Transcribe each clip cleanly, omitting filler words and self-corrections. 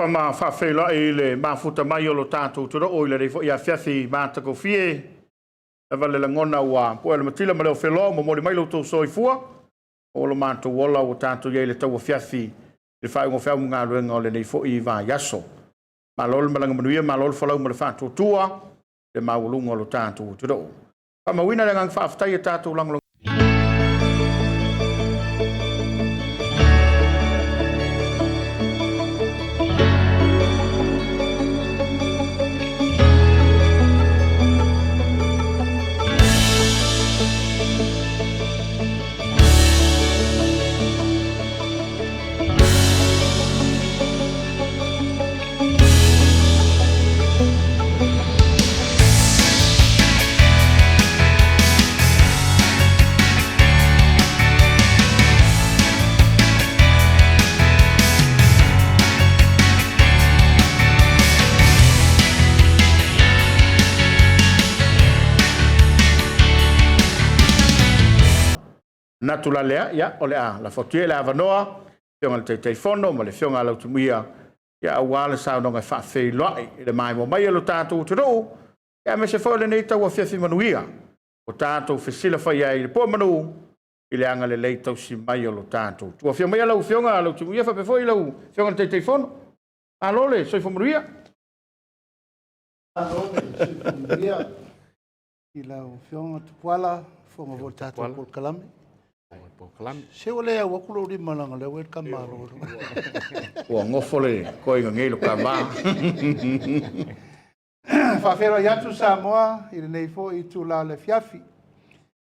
ma fa Fepuari le mafuta mai o lo tātou toro o le reifo ia fiafi mātako fie. E vale la ngona ua po le matila ma leo Fepuari mo mori mai lo tō soifua. O lo mātou wola o tātou iei le tau fiafi le whai ngō whiau ngā ruenga o le neifo i vā yaso. Ma lol malanga manuia, ma lol whalau ma le whātou tua, le maulunga o lo tātou toro. Pa mawina le ngang whaafatai e tātou langolong. Natula lea, ya, ole a, la fotie la avanoa, fionga le teifono, ma le fionga la utumia, ya awala sao nonga Fepuari, le mai mo mai lo tātou turo, ya me se fo le nei tau a fiafi manuia, o tātou fesila fai ai le po manu, i le anga le leitau si mai lo tātou. Tua fionga mai lau fionga la utumia, fa pe foi lau fionga le teifono, alole, soifo manuia. Alole, soifo manuia, i lau fionga Tapuala, fonga vo tātou Polokalame. Se o lea wakulo ri malanga le wer kamaro. O ngofole ko i ngelo kama. Fa fero yatu Samoa i nei fo i tu la le fiafi.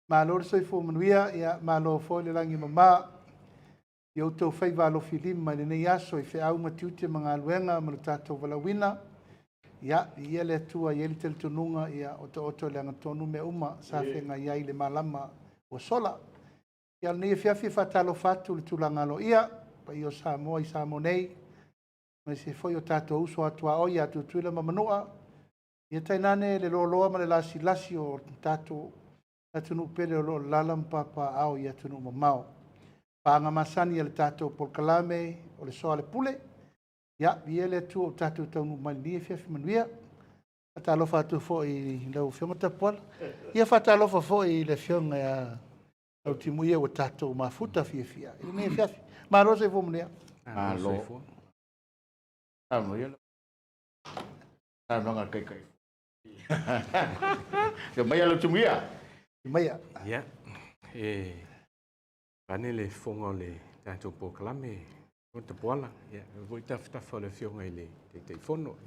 Malo so fo manuia ia malo fo le langi mama. Yo to fai valo filim ma nei yaso i fe au matiute manga luenga ma tato valawina. Ya ia le tua yel tel tununga ia oto le ngatonu me uma sa fe nga ia le malama o sola. Ia ni fiafi fatalo fatu le tulangalo ia pa io Samoa i Samonei ma se foi o tato uso atua o ia tu tuila mamanoa ia tainane le loloa ma le lasi o tato tunu pele o lo lalam papa au ia tunu mamao pa nga masani le tato Polokalame o le Soalepule ia le tu o tato tunu mali fiafi manuia fatalo fatu foi le fionga Tapuala ia fatalo foi le fionga o timuia o tatou mafuta fia. I me fiafi. Malo se fomnea. Malo. Tamo ia. Tamo nga kai. Yo mai alo timuia. Mai. Ya. Panele fonga le tatou Polokalame o Tapuala. Ya, voi tafa le fionga ile te fono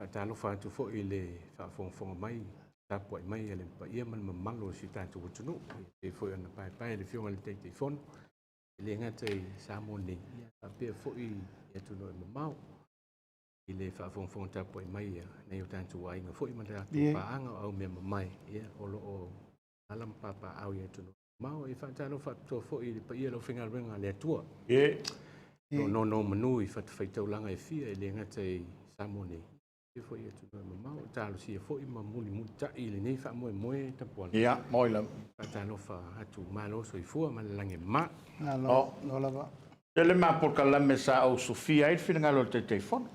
e talo fa tu fo ile fa fonga mai. Tapo mai ele pa ia man mamalo si tatou tunu e foi ana pai le fionga le telefone ele ngate Samoni ia pe foi ia tunu e mamau ile fa fon tapo mai nei o tatou ai nga foi man tatou pa anga au me mai ia o lo alam papa au ia tunu mau e fa talo fa to foi pa ia lo finga renga le tua no manu i fa fai tau langa e fia ele ngate Samoni e foi e tudo mamau talo si e foi mamuli muta ile nei fa moe Tapuala ia moi la talo fa atu malo so i fua ma lange ma no lava ele ma Polokalame sa o Sofia il fina ngalo te telefone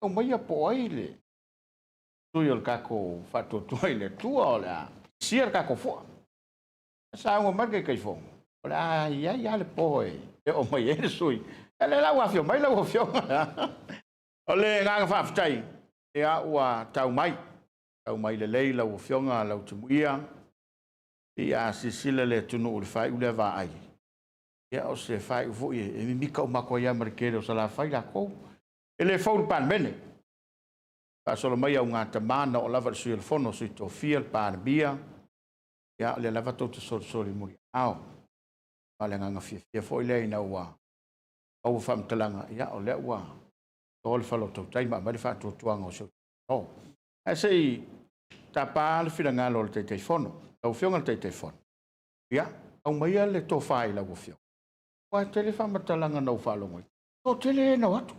o mai po ile tu yo kako fato tu ile tu ola sia kako fo sa o marke kai fo ola ia le poi e o mai ele sui ele la wa fio mai la wa fio ole nga fa ftai ia ua tau mai le leila o fionga lau tumuia ia sisila le tunu o le fai ule va ai ia o se fai vo e mika o mako ia markere o sala fai la ko ele fau pan mene pa solo mai au ngata mana o lava su il fono su to fiel pan bia ia le lava to so muri au ale nga fia foi le na ua au fam talanga ia o le ua Tol falo to taima ma le fa to tuanga o so. Oh. Ese tapa le filanga lo te telefono. O fionga te telefono. Ya, au mai le to fai la go fio. Wa telefona talanga no falo mo. To tele no atu.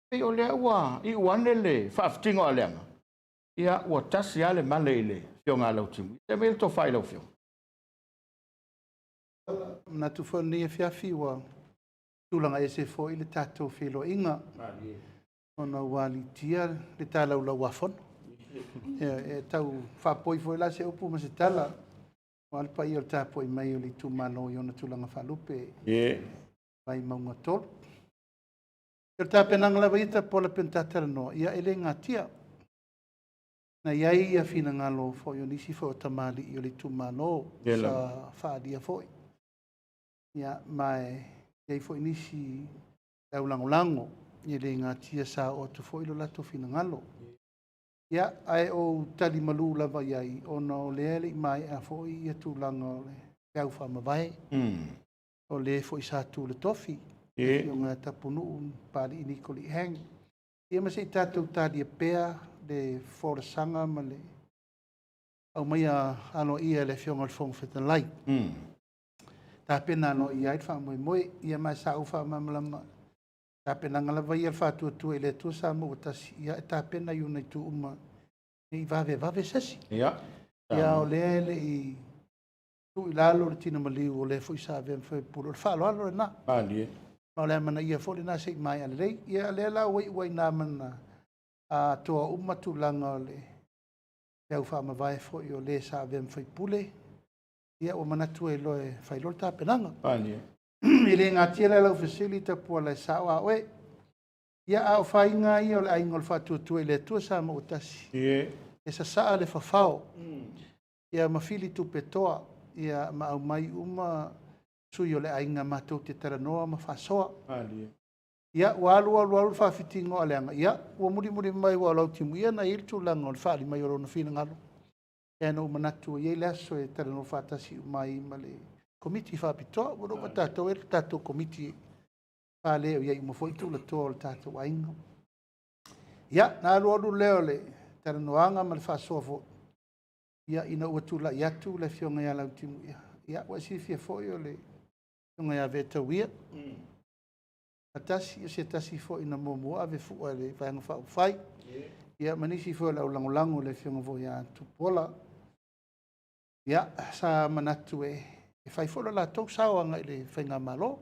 E o le ua I wanele fa ftingo alenga. Ia o tasi ale malele fionga lo timu. Te me to fai lo fio. Na tu fo ni fiafi wa tulanga e se fo i le tātou whilo inga. Ona wali tia le tālau la wafon. E tau whapoi fo i la se upu ma se tala. Wali pa i o tāpoi mai o li tu mano i ona tulanga whalupe. Mai maunga tolu. Ia tāpenanga lawa ita pola pentatara no. Ia ele ngā tia. Na iai ia fina ngalo fo i nisi fo o tamali i o li tu mano sa whaadia foi. Ia mai iai fo i nisi au lango i le ngā tia sa o tu fo i lo lato fina ngalo. Ia ai o tali malu lava iai ona o le ele mai a fo i tu langa o le au whamawai. O le fo i sa tu le tofi. Ia ngā tapunu pari i nikoli hang. Ia masa i tātou tādia pēa le foresanga ma le au mai ano ia le fionga le fonga whetanlai. Tā pena ano ia i wha moe ia mai sa uwha mamalama. Tā pena ngalawa ia wha tua le tua sa mo utasi ia tā pena i unai tu uma i vave sesi. Ia o le i tu i lalo le tina maliu o le fo i sa vem fwe puro le wha alo na. Ma le mana ia fo le na se mai ale rei ia le la wai na mana a toa umatu langa le au wha vai fo i o le sa vem fwe pule ia o manatu e loe fai lor ta penanga. I le ngā tia lau fesili Tapuala e sa wa oe. Ia au whai ngā ia o le aingo le whatu e le tua sa ma utasi. E sa saa le whawhao. Ia mawhili tu petoa. Ia ma au mai uma sui o le ainga mātou te taranoa ma whasoa. Ia walu whawhitingo a leanga. Ia ua muri mai wa lau timu ia na iltu langa o le whaali mai o rona whina ngalo. Ia no manatu ia le aso e taranoa whatasi mai ma le komiti whapitoa. Wano ma tātou e tātou komiti whale o iai mo foitu le toa o le tātou ainga. Ia nā alu leo le taranoanga ma le whasoa fo. Ia ina ua tula i atu le fionga ia lau timu ia. Ia wa si fia foi o le fionga ia veta wia. Atasi, se tasi fo ina momo ave fu le vanga fa fai. Ia manisi fo la lango le fionga vo ia Tapuala. Ia sa manatu e fai fo la tou sawa le fainga malo.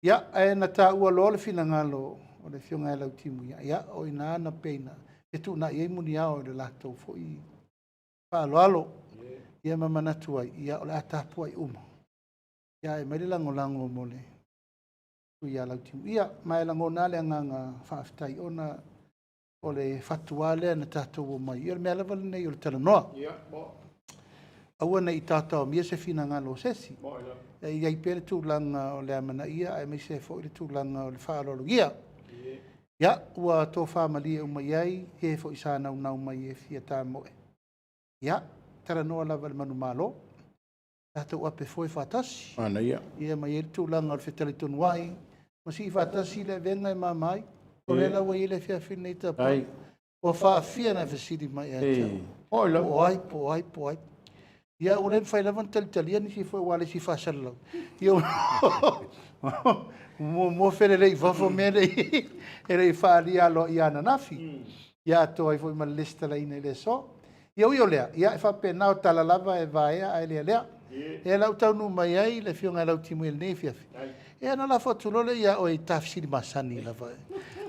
Ia e na ta ua lo le fina ngalo o le fionga ia lau timu ia. Ia o ina na peina. E tu na ia muni ao le latou fo i fa alo. Ia mamanatu ai ia o le atapu ai uma. Ia e mai lango mo le ia lau timu. Ia mai lango na le nganga whaafitai ona o le fatuale na tātou o mai. Ia le mea lewa nei o le talanoa. Aua nei tātou mia se fina ngalo sesi. Ia i pere tūlanga o le amana ia e mai se fo i le tūlanga o le whaalolo ia. Ia ua tō whaamalia uma iai he fo i sa nau mai e fia tā moe. Ia taranoa lava le manu malo. Tātou ape foi whatasi. Ana ia. Ia mai e tūlanga o le whetali tonu wai. Masi whatasi le venga e mamai. O le lawa i le fia whina i Tapuala. O whaafia na whasiri mai e tau. Po ai. Ia o le whai lawan tali ni si foi wale si whasalau. Ia mo where rei wafo me rei. E rei whaari alo i ana nafi. Ia toa i foi ma lista la ina le so. Ia ui o lea. Ia e whape nao tala lava e vaea ai lea. E lau tau nu mai ai le fionga lau timu el nei fiafi. E ana la whatulole ia o i tafsiri masani lava e.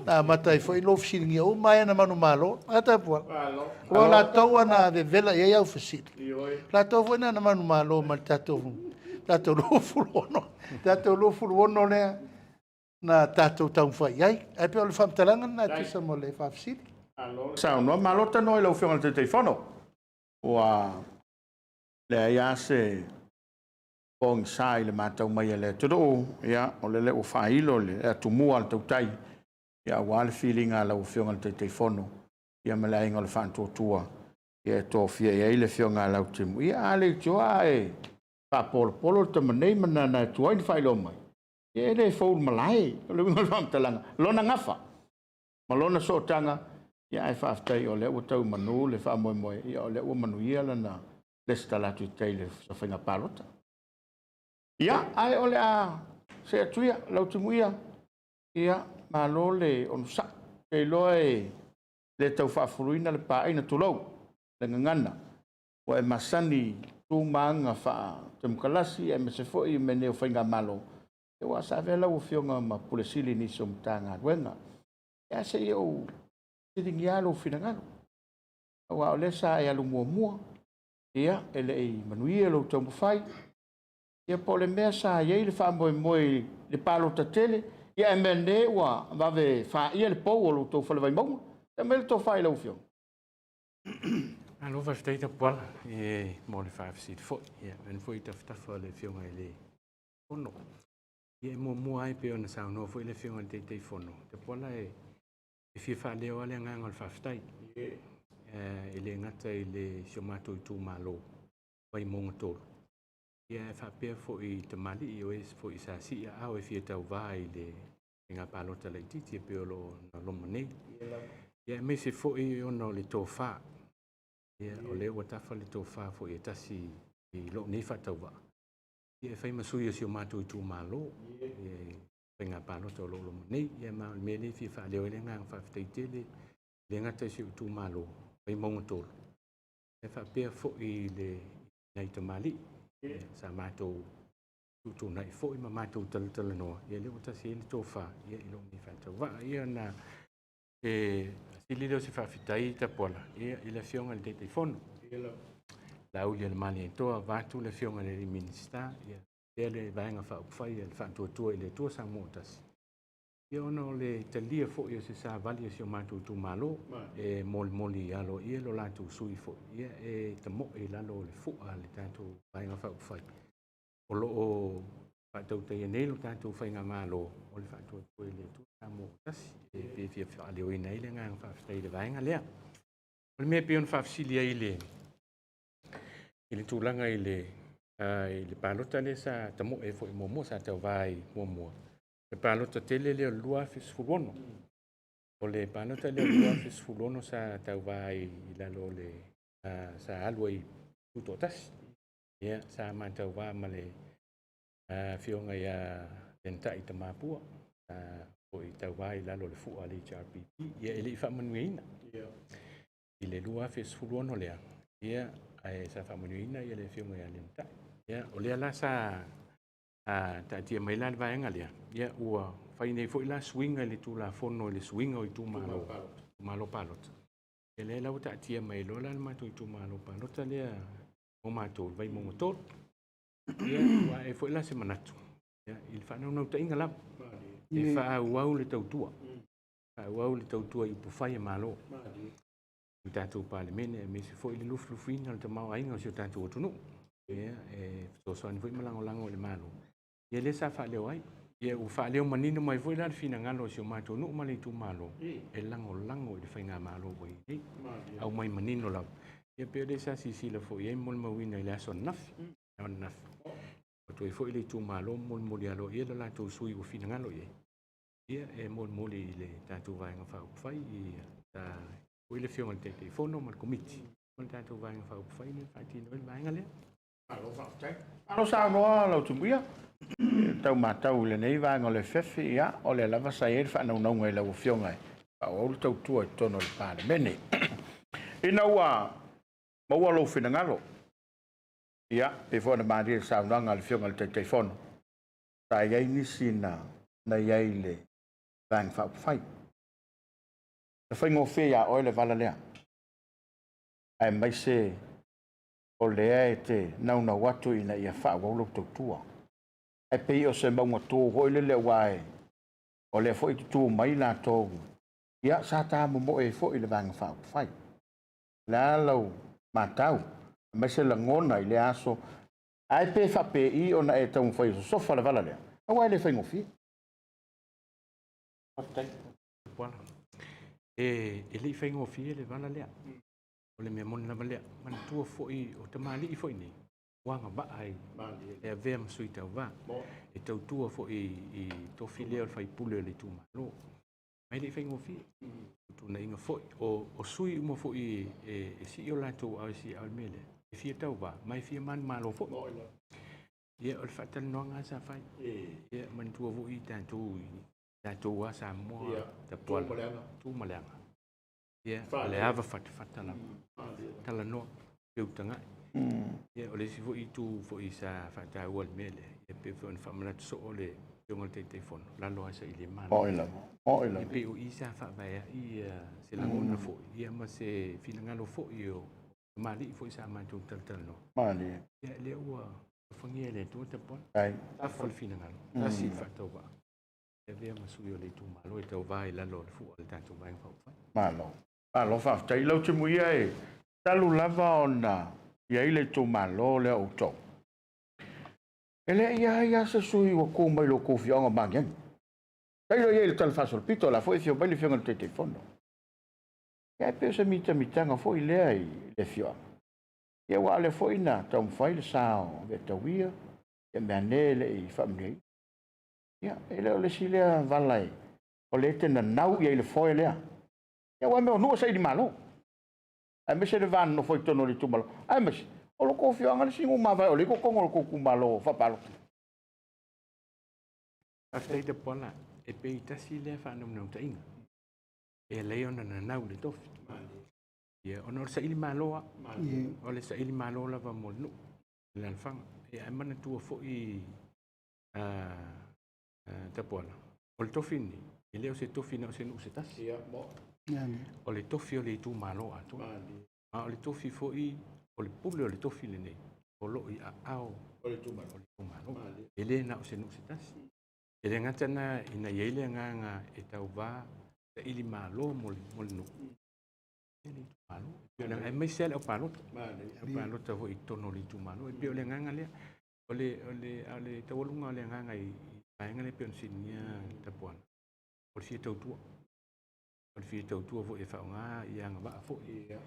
Nā matai foi lo fsiri ngia o mai ana manu malo. A Tapuala. O la tau ana ve vela e au fasiri. La tau foi na manu malo ma tatou. Tatou lo fulono. Tatou lo fulono lea. Na tatou tau whai ai. E pe o le whamtalanga na tisa mo le whafsiri. Sao no malota no lau fionga te telefono. Ua le ia se pong sai le matau mai le todo ia o le o failo le atumua le tautai ia wal feeling ala o fionga te telefono ia malai ngol fan tua ia to fia ia le fionga la timu ia ale joa e pa polo te manei mana na tuai failo mai ia le fo malai le ngol fam talanga lona ngafa malona so tanga ia e fa aftai o le o tau manu le fa mo ia o le o manu ia lana le stala tu tele so fenga palota. Ia ai ole a se tuia lau timuia ia malo le on sa e loe le tau whaafuruina le pāina tulou le ngangana o e masani tu maanga wha te mukalasi e me se foi me neo whainga malo e wa sa vela o fionga ma pulesili ni somtanga wenga ya se yo tidingialo finangalo wa le sa ya lu mo ia ele e manuia lo tombo fai ia pole mea sa ia le fa moi le palo tatele ia mende wa va ve fa ia le po lo to fa le vai mo e me to fai lo fio Alo va stai Tapuala e mo le fa sit fo ia en foi ta fa le fionga ele fono ia mo ai pe ona sa no foi le fionga te fono Tapuala e fi fa le o le nganga fa stai ele ngata ele somato tu malo vai mo to ia fa pe fo I te mali o es fo isa si a o fi ta vai le nga palota le titi pe lo lo mane ia me se fo I ono le tofa ia o le o tafa le tofa fo I tasi I lo nei fa ta va ia fai masui o mato tu malo ia nga palota lo lo mane ia ma me le fi fa le o le nga fa tele le nga tasi tu malo vai mo to e fa pe fo I le nei te mali sa mato tu nai fo I mato tal no ia le o tasi le tofa ia I lo nei fa ta va ia na si le si fa fitai Tapuala ia I le fionga le telefono la u le mali to va tu le fionga le minista ia le vainga fa fai le fa tu le tu sa motas ia ono le talia fo ia se sa vali si o matu tu malo e moli alo ia lo la tu sui fo ia e tamo e la lo le fo ale tanto vainga fa fai o lo o fa tu te nei lo tanto fai nga malo o le fa tu le tu sa motas e pe fa le o nei le nga fa stai le vainga le o me pe on fa silia ile tu langa ile palota le sa tamo e fo mo sa te vai mo le palota tele le lua fis fulono o le palota le lua fis fulono sa te vai la lo le sa aloi tuto tas ia sa man te va male fionga ia tenta I te mapua o I te vai la lo le fu ali HRPP ia ele fa manuina ile lua fis fulono le ia ai sa fa manuina ia le fionga ia lenta ia o le la sa ta tia mai la vaenga le ia ua fai nei foi la swinga le tu la fono le swinga o tu malo palot ele la ta tia mai lo la ma tu malo palot le o ma tu vai mo motor ia ua e foi la semana tu ia il fa no ta inga la e fa wa le tau tua wa le tau tua I pu fai malo tatu pale mene me se foi le lufina le mau ainga se tatu tu no ia e so so ni foi malango le malo ia le sa fa le ai ia u fa le manino mai foi la fina ngalo se mato no mali tu malo e lango le fainga malo voi au mai manino la ia pe le sa si le foi mol mawina le so naf naf o tu foi le tu malo mol alo ia la tu sui u fina ngalo ia e mol le tatu vai nga fa fai ia ta o le fionga te telefono mal komiti on tatu vai nga fa fai ni fa ti no vai nga le alo sa no lo tumia tau matau le nei va ngole fefe ia o le lava sa e fa no ngai la fionga o le tau tua tono le pale mene ina wa ma lo fina ngalo ia pe fo na mari sa no ngal fionga le telefono sa ia ni sina na ia ile van fa fai le fai ngo fe ia o le vala le ai mai se o le te na watu ina ia fa wa lo tau tua e pe o se mau tu ho le wai o le foi tu mai la to ia sa ta mo e foi le bang fa fai la lo matau me se la ngona ile aso ai pe fa pe I ona e tau foi so fa la vala le o le fai ngofi Voilà. E le fai ngofi le vala le o le me mon na le man tu foi o te mali foi ni wanga ba ai e vem suita va e tau tua fo I to file o fai pule le tu malo mai le fai ngofi tu na inga fo o sui mo fo e si o la tu au si al mele e fia tau va mai fia man malo fo ia o fatal no nga sa fai ia man tu vo I tantu wa sa mo Tapuala tu malanga ia le ava fatala tala no eu tanga ia o le si fo I tu fo I sa fa ta wal mele e pe fo fa mala so ole yung telefon lalu asa iliman Mo ila. PU isa fa vai I silangona fo ia ma se filangalo fo io mali fo isa ma tu tel no Mali. ya le wa fangia le tu te pon Ai. afol filangalo asi fa to ba e via ma su io le tu malo e to vai lalu fu al tanto vai fa Malo fa tai lo te muia e talu lava ona ia ile tu malo le o to. Ele ia se sui o ko mai lo ko fionga mangen. Tai lo ia il tal fasol pito la foi fio bel fionga te telefono. E pe se mitanga foi le ai le fio. Ia wa le foi na tom fai le sao ve to wia e manele I family. Ia ele le sile valai. O le te na nau ia le foi le. Ia wa me no sai di malo. Ai me se le van no foi tono le tu malo. Ai me o lo ko fionga le singu ma vai o le ko kongo ko ku malo fa palo. after the pola e pe itasi le fa no ta inga e le ona na nau le tof ia ona sa ili malo o le sa ili malo la va mo no le fang e ai mana tu fo I Tapuala o le tofini e le o se tofina o se no se tas Ia mo. o le tofi o le tu malo atu o le tofi fo I o le pule o le tofi le nei o lo I ao O le tu malo. e le na o se no se tas e le ngata na ina yele nga e tau va sa ili malo mo no e le tu malo e le mai sel o palo ta vo I tono le tu malo e pe o le nga le o le tau lunga le nga I nga le pe sinia Tapuala o si tau tu o fi tau tu vo e fa nga ia nga va fo ia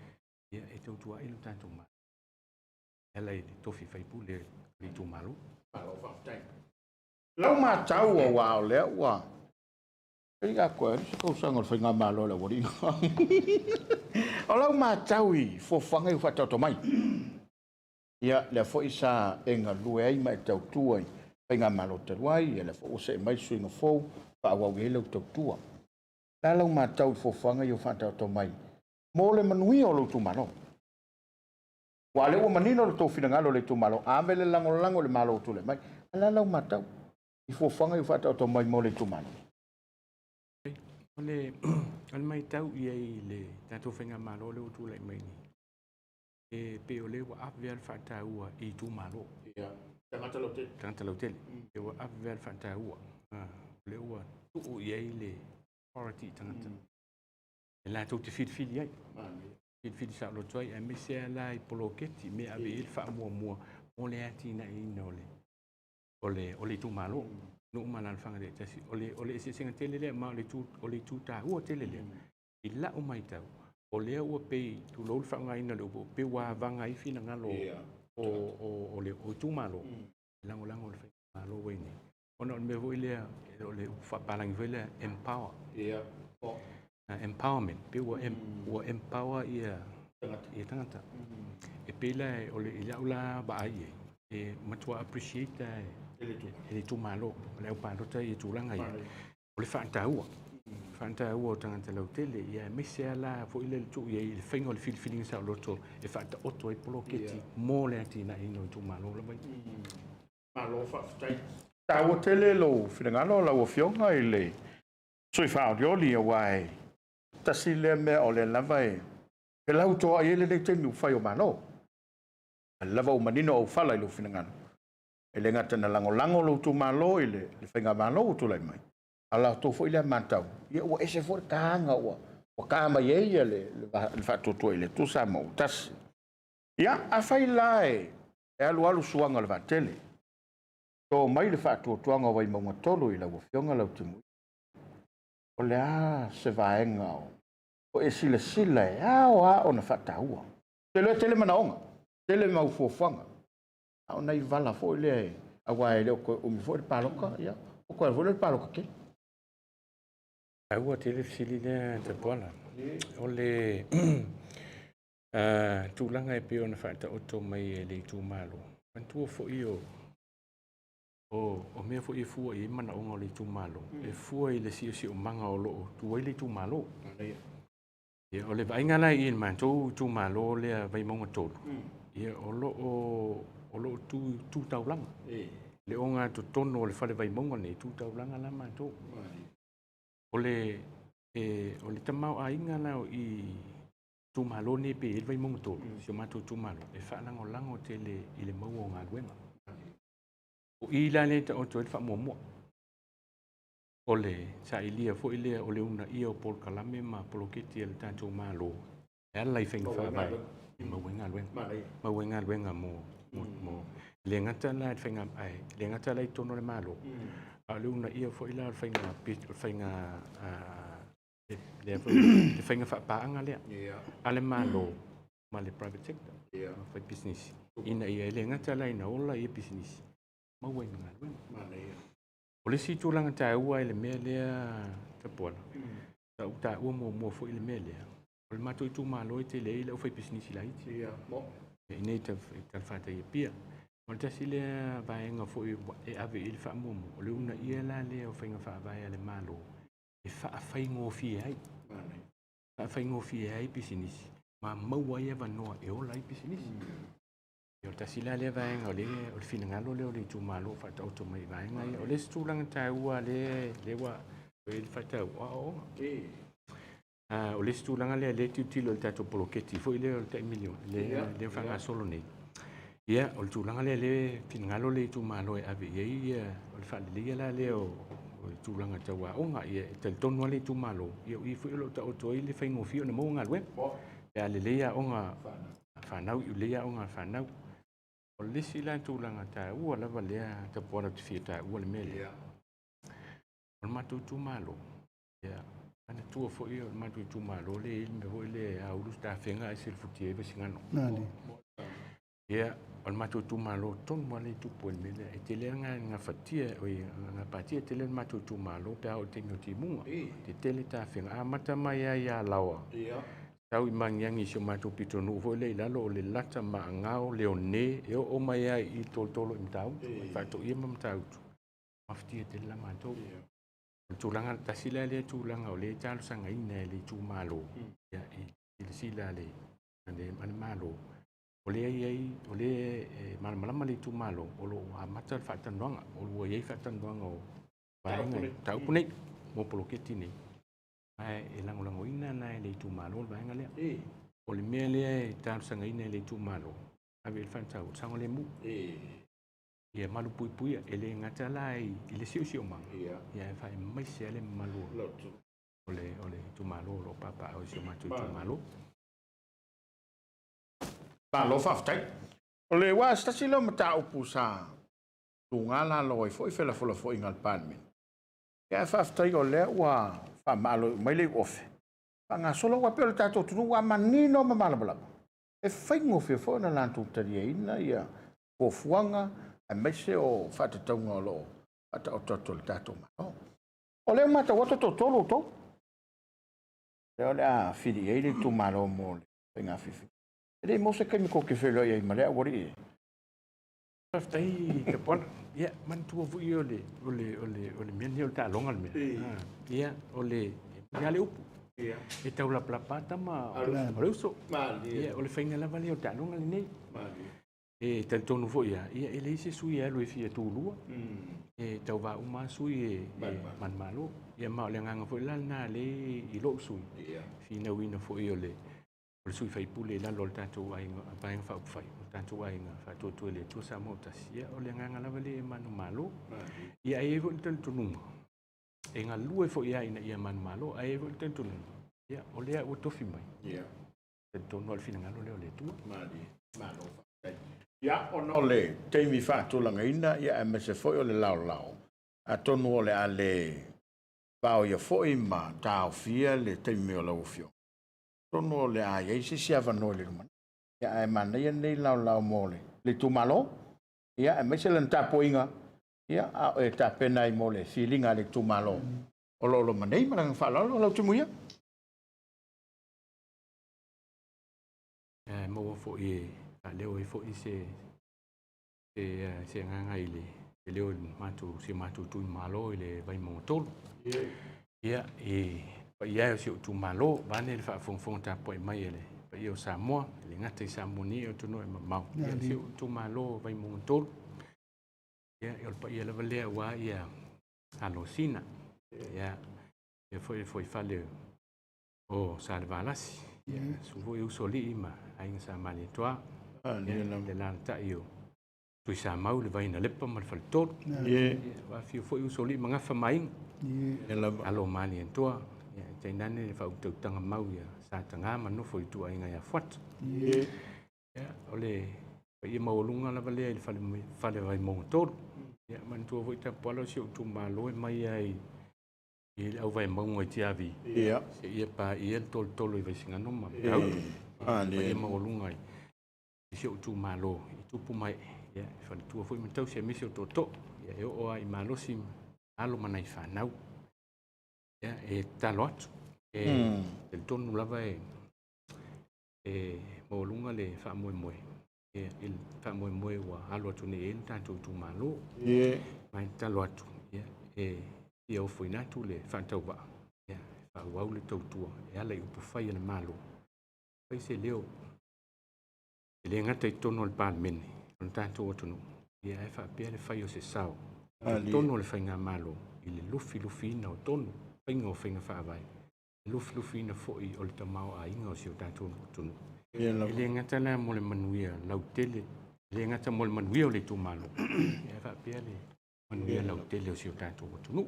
e tau tu ai lu tanto ma ela I tofi fai pule le tu malo Malo fa tai. Lau ma tau o wa le wa. E ga ko ko sango fa nga malo le wori. O lau ma tau I fo fanga fa tau to mai. Ia le fo isa enga lue ai mai tau tu ai. Fa nga malo te wai e le fo se mai swinga fo fa wa we le tau tu. La lau ma tau fo fanga yo fa tau to mai. Mo le manui o lo tu malo. Wa le o manino le to finangalo le tu malo. Ave le lango le malo tu le mai. La lau ma tau I fo fanga I fata to mai mole tu mano. Ole al mai tau ia I le tanto fenga malo le tu le mai ni. E pe ole wa afvel fata ua I tu malo. Ia. Tanta hotel. E wa afvel fata ua. Le ua tu ia le party tanta. E la tu te fit ia. Fit sa lo toi e me se la I poloketi me ave il fa mo ole ati na I nole. Ole tu malo no mana fanga de tasi ole se singa tele le ma ole tu ta o tele le ila o mai tau ole o pe tu lo fanga ina le pe wa vanga I fina ngalo o ole o tu malo lango le malo we ni ona me vo ile ole fa palang vele empower empowerment pe o empower ia tangata e pe la ole ila ula ba ai e matua appreciate ele tu malo le pa do tai tu langa ia o le fanta ua tanga le hotel ia me se la fo ile tu ia il fengo le feeling sa lo to e fanta otto e poloketi mo le atina ino tu malo le mai Malo fa tai. Ta hotel lo finangalo la o fionga ile. So I fa dio li wai. Ta sile me o le lava e. Pe lau to ai le te mi fai o malo. Lava o manino o fala lo finangalo. Ele ngata na lango lo tu malo ile le fenga malo tu lai mai. Ala to fo ile mantau. Ia o ese for kanga o kama ye le fa to ile tu sa mo tas. Ia a fai lai. E alu suanga le vatele. To mai le fa to anga wai mo tolo ile o fionga lo tu. O le se vaenga o e sila e o na fa taua. Tele manaonga. Tele mau fofanga. Au nei vala fo le awa le o mi fo le paloka ia o ko fo le paloka ke Aua tele fili le Tapuala ole tu langa e pe ona fata otto mai le tu malo pantu fo io o me fo I fu I mana o le tu malo e fu I le si o manga o lo tu le tu malo ia ole vai ngala I man tu malo le vai mo tolu ia o lo tu tau langa le onga to tono le fale vai mongo nei tu tau langa lama to ole ole tamau ainga na I tu malo ne pe il vai mongo to si ma tu malo e fa lango lango te le ile mau nga luenga o I la le o to fa mo ole sa ilia fo ile ole una o Polokalame ma poloketi el tanto malo e lai fenga fa vai ma wenga luenga mo le ngata la fenga ai le ngata la tono le malo a le una fo ila fenga le fenga fa paanga le ale malo ma le private sector fa business ina le ngata la ina ola business ma wenga luenga o le situ langa ta ua le mele Tapuala ta ua mo fo ile mele o le mato tu malo te le ile o fa business la iti mo nei ta fata pia o te sile vaenga fo e ave il fa mo o le una la le o fainga fa vai le malo e fa faingo fi ai fa faingo fi ai business ma mau ia va no e o lai business o te sile le vaenga o le fina ngalo le tu malo fa ta auto mai vaenga o le stu langa ta ua le wa il fa ta o o le stu langa le tilo ta to poloketi fo ile o te milion le fa nga solo nei ia o tu langa le finngalo le tu malo e ave ia o le fa le la le o tu langa ta wa onga ia te tonu le tu malo ia I fu lo ta o to ile fa ngo fio na mo nga lwe ia le ia onga fa nau le ia onga fa nau o le sila tu langa ta u la va le ta pora te fieta u le mele o matu tu malo ia ana tu fo ia matu tu malo le il me vo le a u sta fenga sil futie be singano ia o matu tu malo ton mo le tu po mele e te le nga fatia o nga patia te le matu tu malo pe o te ngoti mu te tele ta fenga a mata mai ia lawa tau I mangiangi si o matu pito nu vo le lalo o le lata ma ngao le o ne e o mai I tolo I mtau fa to ia mtau maftia te la mato tulanga tasila le tulanga o le talo sanga ina le tu malo ya I sila le ane malo o le malama le tu malo o lo mata fa tanonga o lo ye fa tanonga o vaenga tau pune mo poloketi ni ai e lango ina na le tu malo vaenga le o le mele talo sanga ina le tu malo ave fa tau sanga le mu ia malu pui ele ngata lai ile sio mang ia fa mai se le malu ole tu malo lo papa o sio matu tu malo lo fa ftai o le wa sta silo mata upusa tunga la lo I foi fela fola foi ngal pan ia fa ftai o le wa fa malo mai le ofe fa nga solo wa pe o tato tu wa manino ma mala bala e fai ngofe fo na la tu taria ina ia o fuanga a mese o fata taunga o lo ata o toto le tato ma o le mata wato to tolo to le a fidi e le tu malo mo le penga fifi e mo se kemi ko ke felo ia male a wori Faftai te pon ia man tu fu ole men ta longa me ia ole ya le upu e tau la plapata ma ole uso ia ole fainga la vale o ta longa nei e te tonu fo ia ele se sui lo fi tu lua e tau va uma sui man malo ia ma le nganga fo la na le I lo sui fi na wina fo ole o sui fai pule la lo tanto ai pa fa fai tanto ai fa to le tu sa mo ta sia o le nganga la vale man malo ia e vo tanto numa e nga lue fo ia ina ia man malo ai vo tanto numa ia o le o to fi mai ia te tono al fina ngalo le tu malo ia ono le teimi fatu langa ina ia me se foi o le lao a tonu o le ale pao ia foi ma tau fia le teimi o lau fio tonu o le a ia si ava no le man ia e mana ia nei lao mole le tu malo ia e me se le tapoinga ia a e tapena I mole feelinga le tu malo o lo manei marang fa lo tu muia mo fo leo fo se nganga ile leo matu tu malo ile vai mo tol ia ia se tu malo bane fa fon ta po mai ile io Samoa le ngata Samoa ni o tu no ma se tu malo vai mo tol Ya, el pa ia lava lea wa ia alosina. Ya, foi fale o salvalasi. Ya, suvo eu soli ima ainga sa mali toa. Le lan ta io. Tui sa mau le vaina lepa mal fal tot. Ya, wa foi eu soli manga fa mai. Alo mali en toa. Ya, tainane fa u tanga mau ya sa tanga manu foi tu ainga ya fat. Ya, ole ia maulunga lava lea il fale vai mo tot. Ya, man tua voi Tapuala si tu malo mai ai il au vai mo ngai tiavi. Ia. Se ia pa ia tol i vai singa no ma. Ia maulunga si tu malo i tu pu mai. Ya, fa tua foi man tau se misi o toto. Ya, e o ai malo si alo manai fa nau. Ya, e talot. El tonu lava maulunga le fa mo. Il fa mo wa alo tu ne el tanto tu malo mai talo atu ia o foi natu le fa tau ba fa wa le tau tu ala i pu fai le malo fai se leo le ngata i tono le pan men on tanto o tunu ia fa pe le fai o se sao tono le fai nga malo i le lufi na o tono fai nga fa vai lufi na foi o le tamao a inga o si o tanto tunu le ngata na mo le manuia lau tele le ngata mo le manuia o le tu malo ia fa pe le manuia lau tele o si o tanto o tunu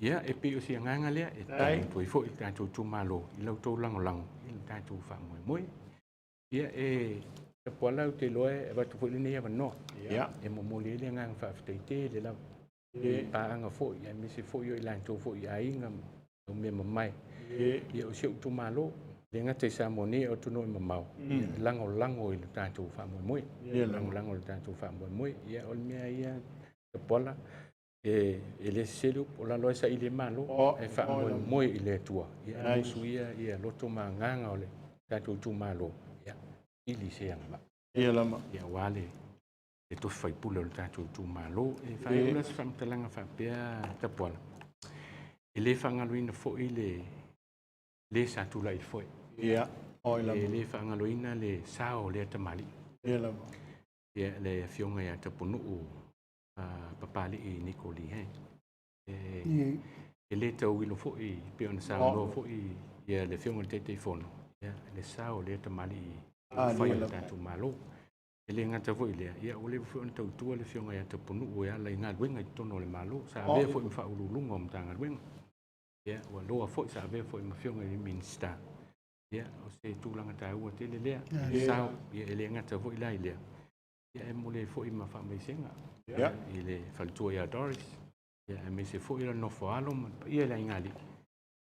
ia e pe o si nganga le e tai tu fo i tanto tu malo i lau to lang i tanto fa mo ia e Tapuala te loe e va tu fo le ia no ia e mo le ngang fa te le lau pa anga fo ia mi se fo i la to fo ia inga o me mai ia o si tu malo le ngata sa moni o tuno mamau lango i tanto fa mo lango tanto fa mo ia o mia ia Tapuala e le selu o la loisa i le malo e fa mo i le tua ia su ia loto manganga o le tanto tu malo ia ili se anga ia lama ia wale e to fai pula o tanto tu malo e fa ia sa famtalanga fa pea Tapuala e le fangaluina fo i le sa tu lai foi ia o ila le whangaloina le sao le tamali. ia lama Ia le fionga ia tapunu o Paiali'i Nikoli he. E le tau ilo fo i peona sao no fo i ia le fionga te fono. Ia le sao le tamali whai o tatu malo. E le ngata fo i lea. Ia o le fo i tau tua le fionga ia tapunu o ia lai ngā ruenga i tono le malo. Sa vea fo i mwha ululunga o mtanga ruenga. Ia ua loa fo i sa vea fo i mawhionga i minsta. Ia o se tūlanga tā ua te le lea. Sao ia e le ngata fo i lai lea. Ia e mole fo i mawha mai senga. I le whalitua ia Doris. Ia e me se fo i la nofo alo man pa ia la ingali.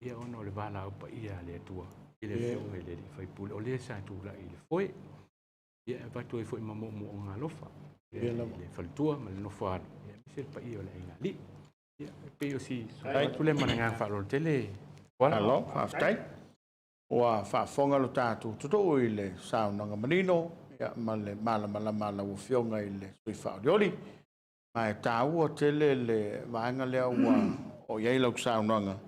Ia ono le wala au pa ia le atua. I le fionga i le whaipule. O le sa tūla i le foi. Ia e watu e fo i mamo mo o ngā lofa. Ia le whalitua ma le nofo alo. Ia me se pa ia o la ingali. Ia e pe o si. Tule mana ngā whalo tele. Alo, whaftai. Ua whafonga lo tātu tuto i le saunanga manino. Ia ma le mala ua fionga i le sui whaorioli. Ma e tāua tele le vaenga lea ua o iei lau saunanga.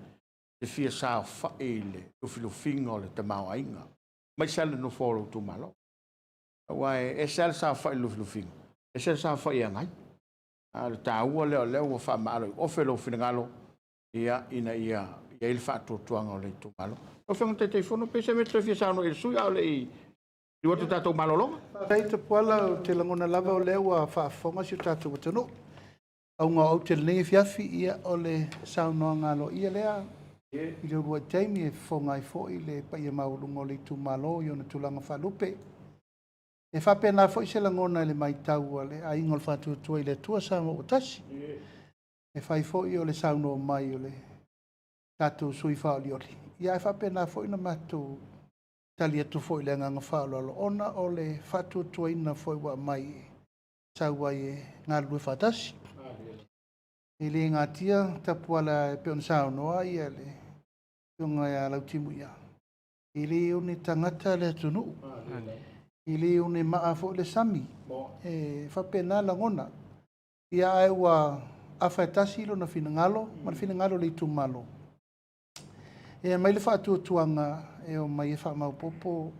Te fia sao whai le ufilufinga o le tamau ainga. Mai sale no folo tu malo. Ua e sale sao whai lufilufinga. E sale sao whai angai. Le tāua leo ua wha maalo. Ofe lo finangalo. Ia ina ia il fatto tuanga o le tu malo. O fionga te telefono pese me te fia sao no il sui au le i. I watu tātou malolonga? Pai Tapuala te langona lava o leo a whaafonga si o tātou watano. Au ngā au te lenei fiafi ia o le saunoa ngalo ia lea. I le urua teimi e whonga i fo i le pai e maulungo le tu malo i ona tulanga whalupe. E whapena fo i se langona le mai tau le a ingol whatu tua i le tua sauno o tasi. E whai fo i o le saunoa mai o le tātou sui whaolioli. Ia e whapena fo i na mātou tali atu foi le nganga whaololo ona o le whatu tuaina foi wa mai taua e ngā lue whatasi. E le ngā tia Tapuala e peon sao noa ia le pionga ia lautimu ia. E le o ne tangata le tunu. E le o ne maa fo le sami. E whapena langona. Ia ai wa awhaitasi ilo na finangalo, ma finangalo le tumalo. E mai le whatu tuanga e o mai e wha maupopo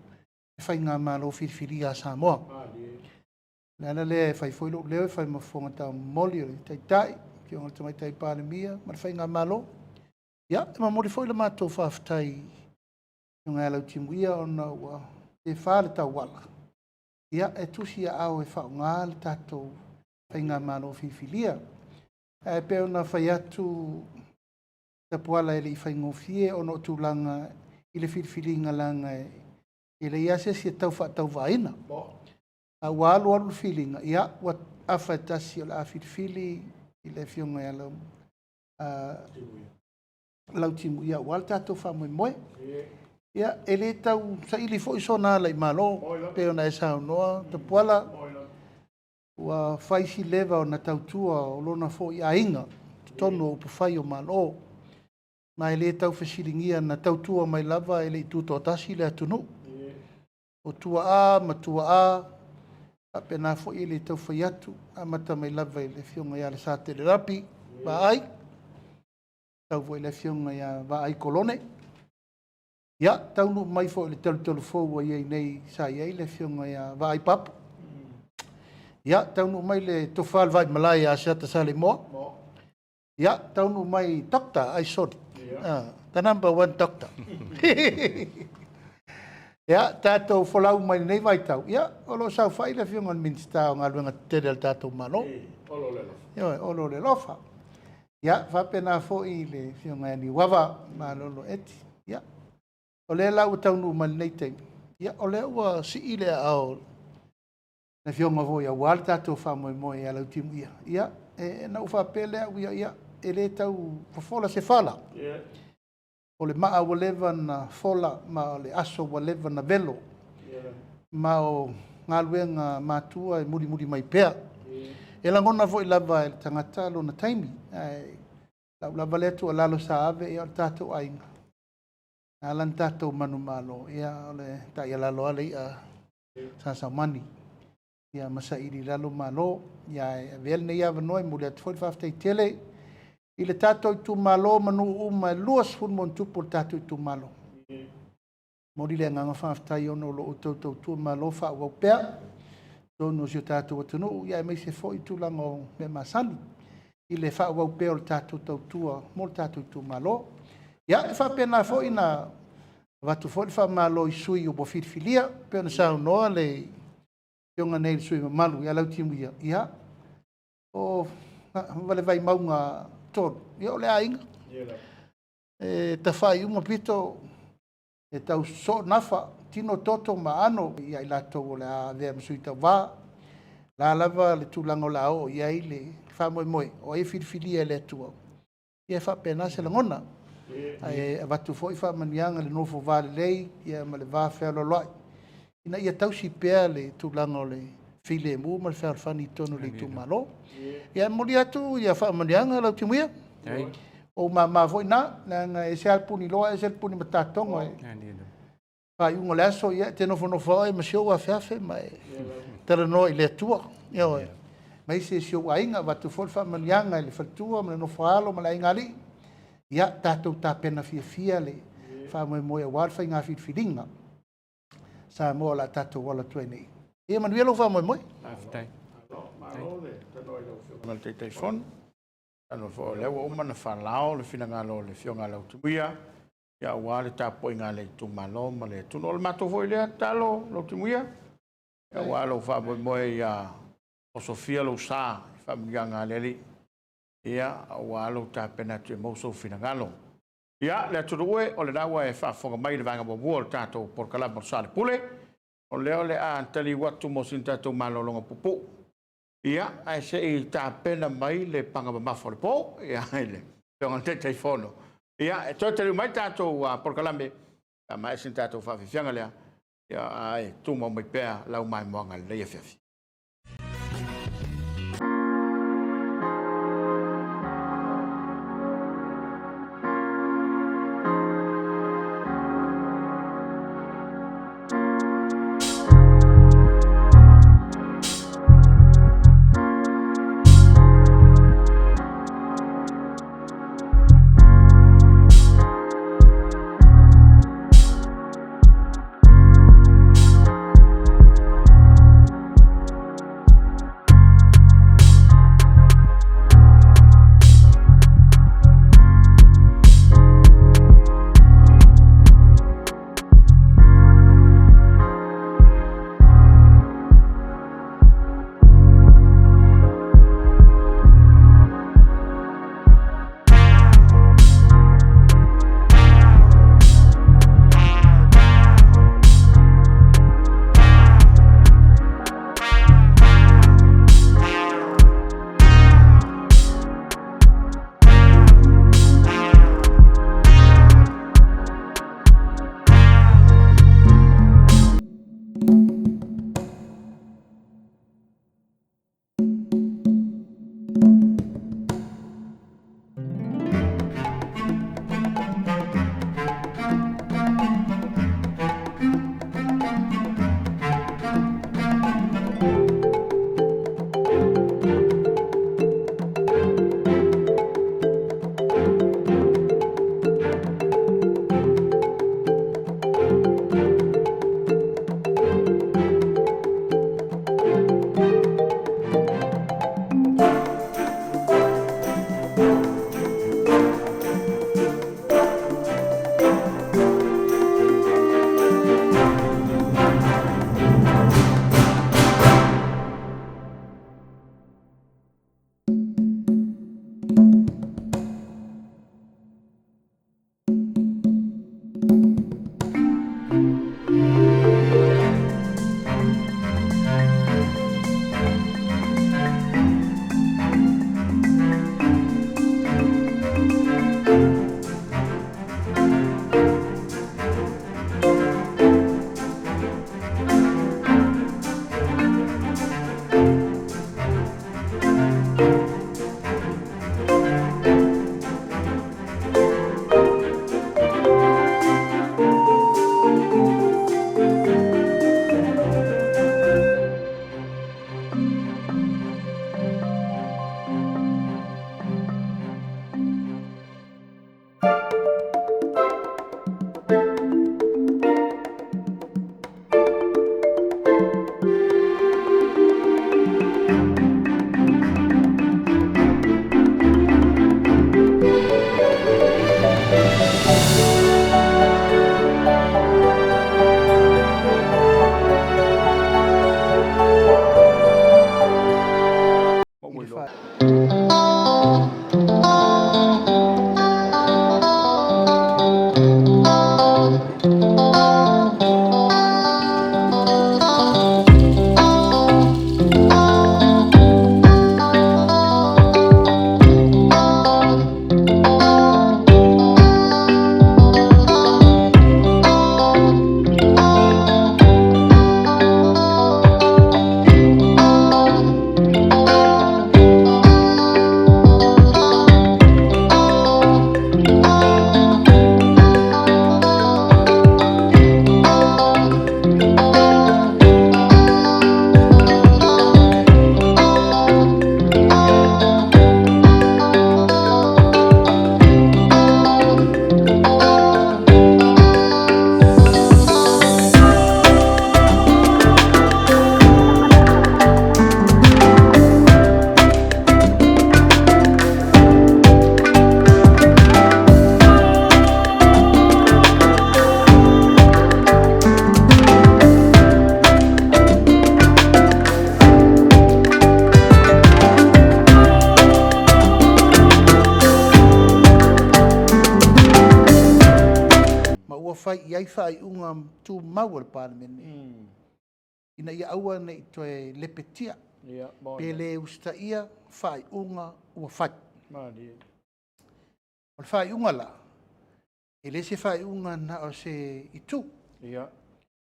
e whai ngā malo whiriwhiri a Samoa. Nana le fai foi lo le fai mo fonga ta moli tai tai ki on te mai tai panemia ma fai nga malo ya ma moli foi le mato fa tai nga la timuia ona wa e fa le ta wala ya e tusi au e fa nga le tato fai nga malo fifilia e pe ona fai atu Tapuala ele fai ngofie ona tulanga ile fifilinga langa ile ia se tau fa tau vaina a walu walu feeling ia wat afatasi la fili ile fionga ya lau timu ia walta to fa mo ia ele tau sa ili fo isona lai malo pe ona esa no te pola wa faisi leva ona tau tua o lona fo ia inga tono po fai o malo ma ele tau fasilingia na tau tua mai lava ele tu to tasi le atunu o tua a ma tua a apena fo ile tau fai atu amata mai lava ile fionga ia le sa tele rapi ba ai tau fo ile fionga ia ba ai kolone ia tau no mai fo ile telu fo wa ia nei sa ia ile fionga ia ba ai pap ia tau no mai le tofal vai malai a sa sale mo ia tau no mai doctor ai sot the number 1 doctor ya tato folau mai nei vai tau ya olo sa fai le fiong on minsta nga luenga tedel tato malo olo le lofa ya fa pena fo i le fiong ani wava malo eti ya ole la utau nu mal nei te ya ole wa si ile ao na fiong vo ya wal tato fa mo ya la timu ya na ufa pele ya ele tau fofola se fala o le maa waleva na fola ma o le aso waleva na velo ma o ngā luenga mātua e muri mai pea e langona vo i lava e tangata lo na taimi lava le atu a lalo sa ave e o tātou ainga a lan tātou manu malo ia o le tai a lalo ale a sa mani ia masa iri lalo malo ia e vel ne ia vanoi muli atu foi whaftai tele i le tātou tu malo manu uma luas fun mon tupu le tātou tu malo. Mori le nganga whaftai ono lo o tātou tu malo wha ua pea. Tono si o tātou atunu, ia mei se fo i tu lango me masani. I le wha ua pea o le tātou tau tua, mo le tātou tu malo. Ia e wha pena fo i na watu fo i wha malo i sui o bofirfilia, pea na sao noa le ionga nei le sui malu, ia lau timu ia. Ia, o wale vai maunga ton yo le ainga ta fai uma pito e tau so nafa tino toto ma ano ia ila to le a ve msuita va la lava le tulango la o ia ile fa moi o e filfilia le tua ia fa pena se ngona ai vatu foi fa manianga le novo vale lei ia ma le va fe lo loi ina ia tau si pe le tulango le file mu ma fa fani tono le tu malo ia molia tu ia fa manianga la timuia o ma foi na e se alpuni loa e se alpuni matatongo fa un leso ia te no fono e ma sio a fefe ma tera no ile tua ia mai se sio ainga va tu fa manianga le fatua ma no falo ma la ingali ia tato ta pena fia le fa mo e wal fa inga filinga sa mo la tato wala tuene ia man vielo fa mo aftai mal te telefon ano fo le o mana fa lao le fina ngalo le fionga lo tuia ya wale ta po ngale tu malo male tu no mato foi le talo lo tuia ya walo fa mo ya o sofia lo sa fa ngale li ya walo ta pena tu mo so fina ngalo ya le tu due o le dawa e fa fo mai le vanga bo vol tato Polokalame Soalepule o le a tali watu mo sinta tu malo longa pupu ia ai se i ta pena mai le panga ma fo po ia ile pe te telefono ia e to te mai tato Polokalame mai sinta tu fa fianga le ia ai tu mo mai pe lau mai mo ngal le ia iai whaiunga tū mau le Palemene. Ina ia aua nei toe lepetia. Pele usta ia whaiunga ua whai. O le whaiunga la. E le se whaiunga na o se itu.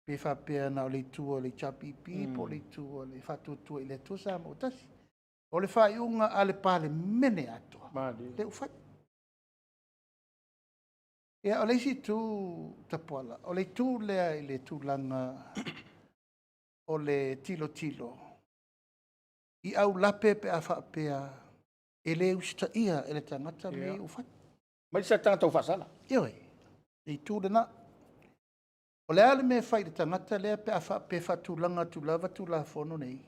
Pe whapea na o le tua le chapipi, po le tua le whatutua i le tusa mo tasi. O le whaiunga a le Palemene atoa. Le ufai. Ia o le si tu Tapuala. O le tu lea i le tūlanga o le tilo. I au lape pe a whapea e le usta ia e le tangata le ufai. Mai sa tangata ufasala? Ioi. I tu na. O le ale me whai le tangata lea pe a whapea whatulanga tulawa tulafono nei.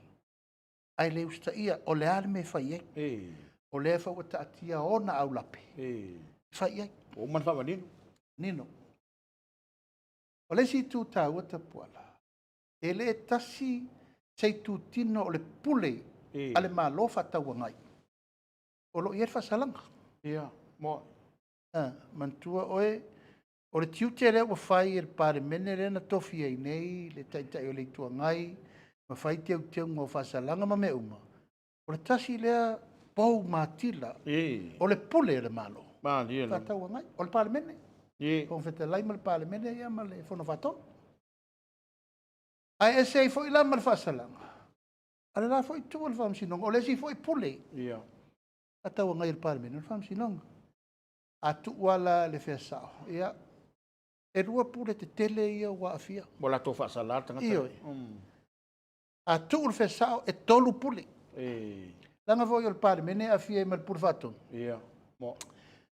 Ai le usta ia o le ale me whai ei. O le whawata atia ona au lape. Whai ei. O man whawa nino? Nino. O le si tu tāua Tapuala. E le tasi sei tu tino o le pule ale malo whataua ngai. O lo ier whasalanga. Ia, mo. Mantua oe, o le tiute lea wa whai e le Palemene rena tofi ai nei, le taitai o le tua ngai, ma whai teu ngō whasalanga ma me uma. O le tasi lea pou mātila, o le pule le malo. Whataua ngai, o le Palemene. Kong whete lai ma le Palemene ia ma le whono whaton. Ai e sei fo i la ma le whasalanga. Ale la fo i tua le whamsinonga, o le si fo i pule. Ataua ngai le Palemene, le whamsinonga. A tuala le fesao. Ia, e rua pule te tele ia wa afia. Mo la tofa salata ngata. Ioi. A tu le fesao e tolu pule. Langa foi o Palemene afia e mal purfaton. Ia, mo.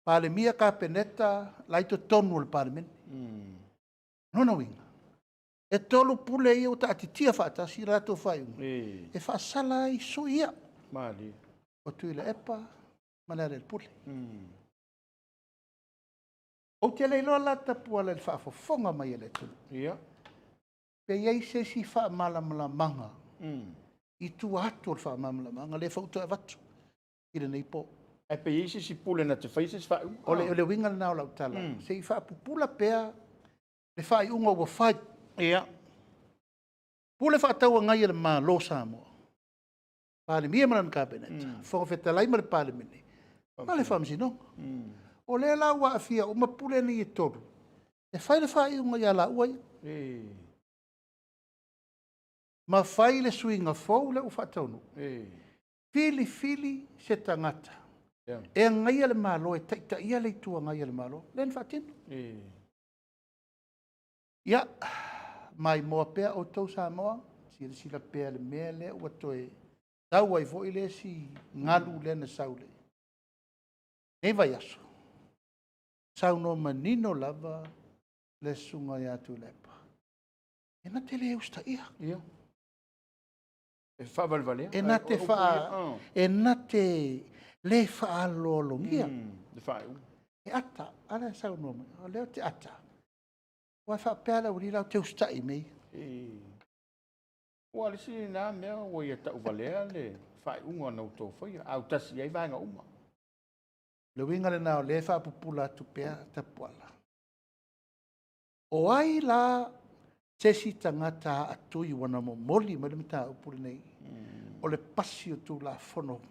Palemia ka peneta laito tonu le Palemene. Nono winga. E tolu pule ia o ta atitia fata si rato fai. E fa sala i so ia. Mali. O tu ile epa manare le pule. O te leilo la Tapuala le wha fofonga mai ele tu. Ia. Pe iei se si wha malamala manga. I tu atu le wha malamala manga le whautu e watu. I le nei po. E pe iei se si pule na te whaise se wha. O le winga le nao lau tala. Se i wha pupula pea le wha i unga ua whai. Ia. Pule wha taua ngai le Malo Samoa. Palemia maran kabineta. Whonga whetalai ma le Palemene. Ma le whamsinonga. O le la wa afia o mapule ni e toru. E whai le whai unga ia la uai. Ma whai le suinga fau le uwhataunu. Fili se tangata. E ngai le malo e taita ia le tua ngai le malo. Len whatinu. Ia, mai moa pea o tau Samoa. Sila pea le mea le ua toe. Tau ai vo ile si ngalu le na saule. E vai aso. Sauno manino lava le sunga ia tu lepa. E na te le usta ia. Ia. E wha valvalea. E na te wha, e na te le wha alolongia. Le wha eu. E ata, ala sauno mai, o leo te ata. Wa wha peala uri lau te usta i mei. Ua le si na mea o ia tau valea le wha unga nau tō whai. Au tasi ai vanga uma. Le winga le nao le wha pupula tu pea Tapuala. O ai la tesi tangata atui wana mo moli ma le mita upuri nei. O le pasi o tu la fono.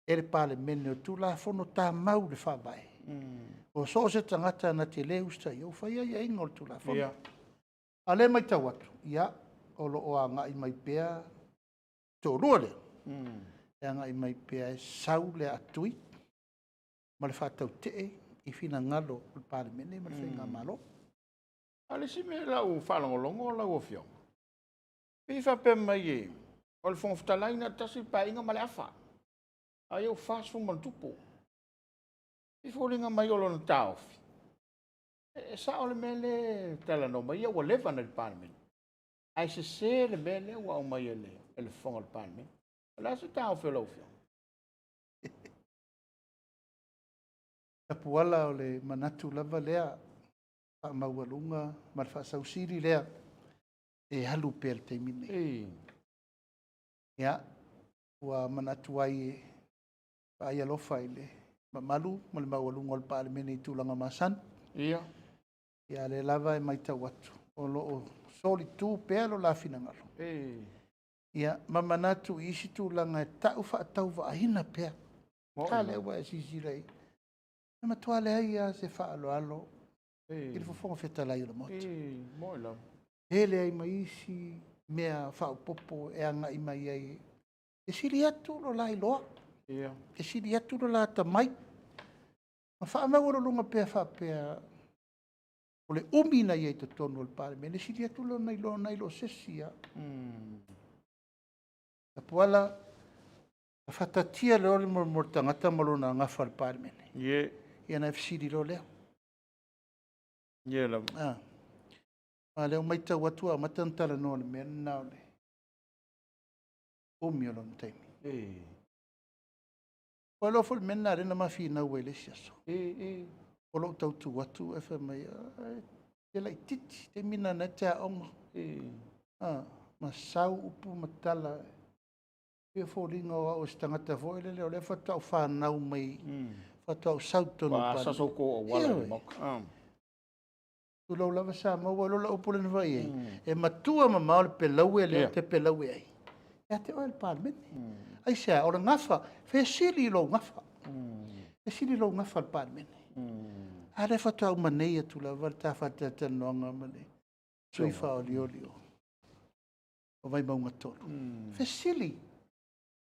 E le Palemene o tu la fono ta mau le wha vai. O so se tangata na te le usta i o whai ai inga o tu la fono. A le mai tau atu. Ia, o lo o anga i mai pea tō rua le. E anga i mai pea e sau le atui. Ma le whātau te i whina ngalo o Palemene ma le whainga malo. Ale si me lau whalongolongo lau o whiong. Pi whape mai e. O le whongwhtalai na tasi pa inga ma le awha. A iau fast food man tupo. Pi wholinga mai olo na tāofi. E sa o le mele tala no mai ua lewa na le Palemene. Ai se le mele ua o mai ele le whonga le Palemene. La se tāofi o lau whiong. Tapuala o le manatu lava lea wha maualunga ma le whaasausiri lea e halu pēr te mine. Ia, ua manatu ai e ai alofa i le mamalu ma le maualunga o le Palemene i tūlanga masan. Ia. Ia le lava e mai tau atu. O lo soli tū pēr lo la fina ngalo. Ia mamanatu isi tū langa e tau wha tau wa ahina pēr. Ka le ua e sisi rei. E matua le aia se wha alo alo. I le fofonga wheta lai ula moti. Moi lau. Hele ai mai isi mea wha popo e anga i mai ai. E siri atu lo lai loa. E siri atu lo la ta mai. Ma wha mauro lunga pēr wha pēr. O le umi na iei te tonu al pare. Me le siri atu lo nai lo sesia. Tapuala. Whatatia le ore mo tangata malona ngafa al pare mene. Ia na fsiri lo leo. Lau. Ma leo mai tau atua matantala no le mea nao le. Umi o lona taimi. O lo fol mena rena mafi na ue le siaso. O lo tau tu atu e wha mai. Te lai titi, te mina na te aonga. Ma sau upu matala. Pia fōringa o stangata fo ele leo le whatau whanau mai. Whatau sautonu Wa pani. saso ko o wala le moka. Tu lau lava sa maua lola upule na vai ai. E matua ma maole pe laue leo te pe laue ai. Ea te oel parmene. Ai sea, ora ngafa, fe sili lo ngafa. Fe sili lo ngafa al parmene. Are whatau manei atu la varta whata te noanga mane. Sui whao liolio. O vai maunga tolu. Fe sili.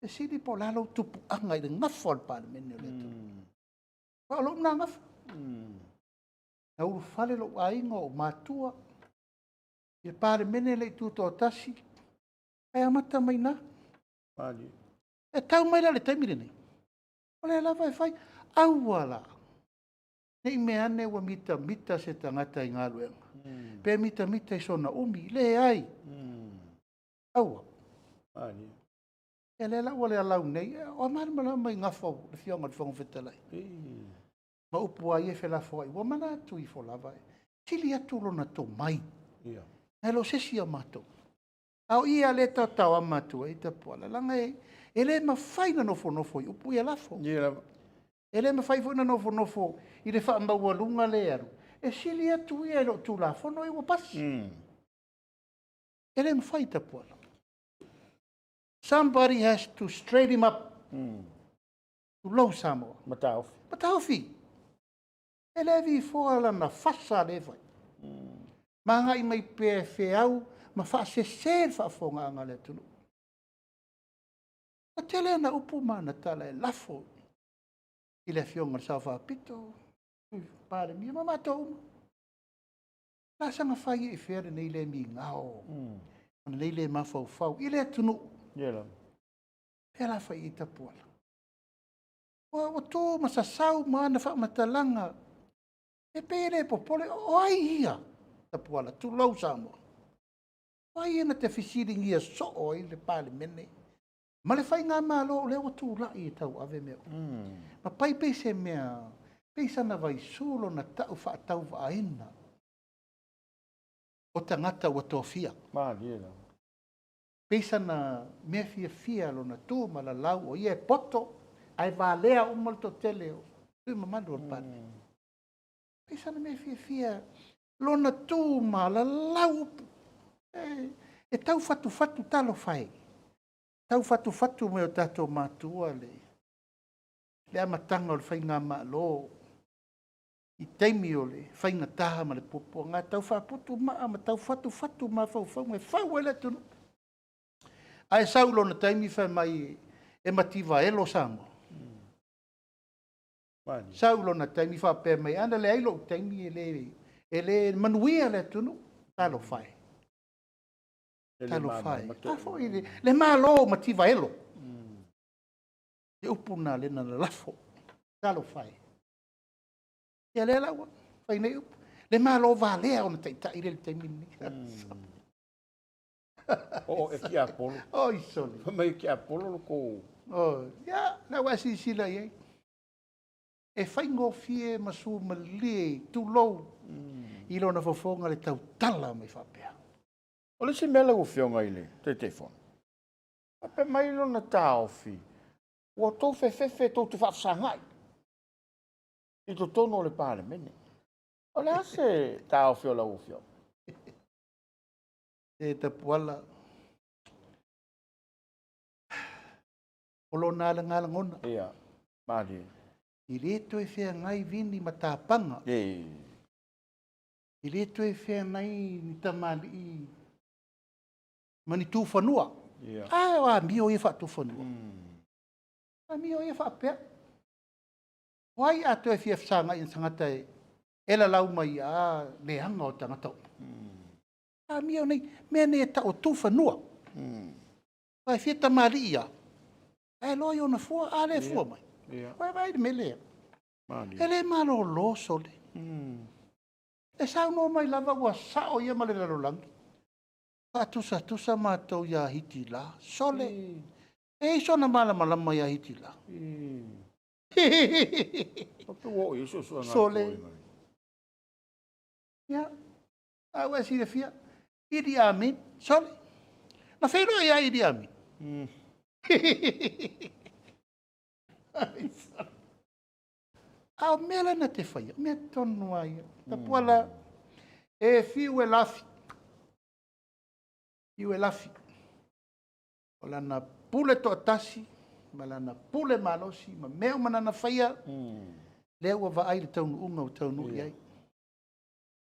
Fe sili po lalo tupu anga i le ngafa al parmene o le tu. Wa lo na ngafa. Na uru whale lo ainga o mātua. I pare mene le tu tō tasi. Ai amata mai nā. E tau mai la le taimire nei. O le lava e whai. Auala. Nei me ane wa mita se tangata i ngā luenga. Pe mita i sona umi. Le ai. Aua. E le la wale alau nei. O marama mai ngafau. Le fionga le whangu whetalai. Ma upu ai e whela fwai, wa mana atu I fo lava e. Sili atu lona tō mai. Nai lo sesi a mātou. Au ia le tau a mātou e Tapuala. Langa e le mawhai na nofo I upu ia lafo. E le mawhai fo na nofo I le wha maua lunga le aru. E sili atu ia lo tū la fono I wapasi. E le mawhai Tapuala. Somebody has to straight him up. To low Samoa. Mataufi. E levi fōala na whasa le vai. Manga I mai pē whiau, ma whase sēr whafonga anga le tunu. A tele na upu mana tala e lafo. I le fionga sa whapito. Pare mi, ma mato uma. La sanga whai I where nei le mi ngao. Nei le mawhau. I le tunu. Pēla whai I Tapuala. O tō masasau mana whamatalanga. E pere popole, o ai ia, Tapuala, tu lau Samoa. O ai ina te whisiringi a so o I le pāle mene. Ma le whai ngā malo o leo tū lai I tau ave meo. Ma pai peise mea, peisa na vai sūlo na tau whaatau waaina. O tangata wa tōwhia. Peisa na mea fia lo na tū ma la lau o ia e poto, ai wālea umalto teleo. Tui mamando o pāle. Peisa na me fia lona tū ma la lau e tau fatu talo whai. Tau fatu me o tato mātua le. Le amatanga o le whai ngā malo. I teimi o le whai ngā taha ma le popo. Ngā tau whaputu maa ma tau fatu ma whau e whau ele tunu. Ai sau lona taimi whai mai e mativa elo Samoa. Saulo na taimi wha pē mai ana le ailo taimi e le manuia le tunu talo whai. Talo whai. Le malo mativa elo. Le upuna le na lafo. Talo whai. Ia le lawa. Whai nei upu. Le malo valea ona taitai le taimi ni. O e ki Apolo. O isole. Mai ki Apolo ko. O ia na wasi sila iei. E whaingo fie masu malie tu lou I lona Fofoga le tau tala mai whapea. O le si mela o whionga I le te telefon. Ape mai lona tāofi. Ua tō whewhewhe tō tu whafsangai. I to tono le pāle mene. Olha se tau fio la ufio. E Tapuala. Olo nā ngala ngona. Ia, mari. I reto e whea ngai vini ma tāpanga. I reto e whea ngai ni tamali i mani tūwhanua. Ai, wa mio e wha tūwhanua. Wa mio e wha pēr. Wai ato e whea whsanga i tangata e ela lau mai a leanga o tangata. A mio nei, mea ne e ta o tūwhanua. Wai whea tamali ia. Ai loi ona fua, a le fua mai. Wai vai de mele. Ele malo lo sole. E sao no mai lava ua sao ia male lalo langi. Tusa mātou ia hiti la. Sole. E iso na malama ia hiti la. Sole. Ia. Au e sire fia. Idi amin. Sole. Na whairo ia idi amin. Au mela na te whaia. Mea tonu ai. Tapuala e fiu e lafi. Fiu e lafi. O lana pule to atasi. Ma lana pule malosi. Ma mea manana whaia. Lea ua va aile taunu unga o taunu iai.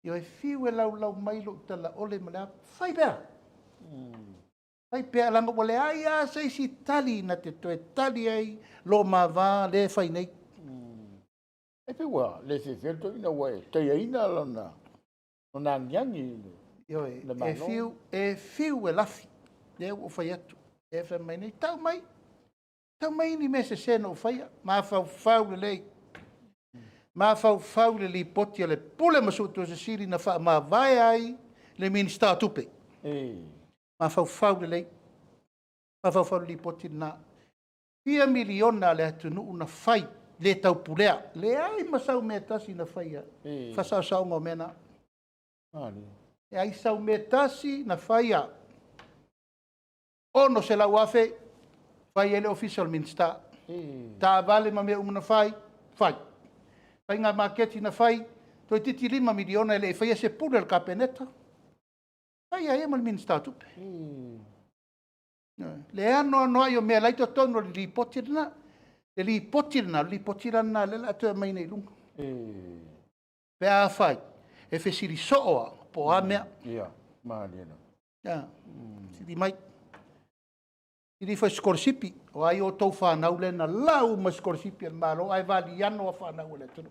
Io e fiu e lau mailo tala ole ma lea. Whai bea. Whai pea langa wale ai a sei si tali na te toe tali ai. Lo ma va le whai nei. E pe wa, le se felto ina wae, te ina lona. Ona nyangi. Io e fiu e lafi. Le o whai atu. E whai mai nei. Tau mai ni me se sena o whaia. Ma whau le lei. Ma whau le li poti le pule masuto se siri na wha ma vai ai le minister tupe. Ma whau le lei. Ma whau li poti na 4 miliona le atunu una whai. Le tau pulea. Le ai masau me tasi na whaia. Whasau sau ngā mena. E ai sau me tasi na whaia. Ono se lau afe. Whai ele official minister. Tā vale ma mea umana whai. Whai. Whai ngā maketi na whai. Toi titi 5 miliona ele e whaia se pule al kapeneta. Whai ai ma minister tupe. Le ano ai o mea laito tono li poti na. Le li potirana le la te mai nei lunga. Pe a fai. E fe siri soa po a mea. Ia, maaliena. Ia, siri mai. Siri fa skorsipi. O ai o tau whanau le na lau ma skorsipi al malo. Ai vali ano a whanau le tunu.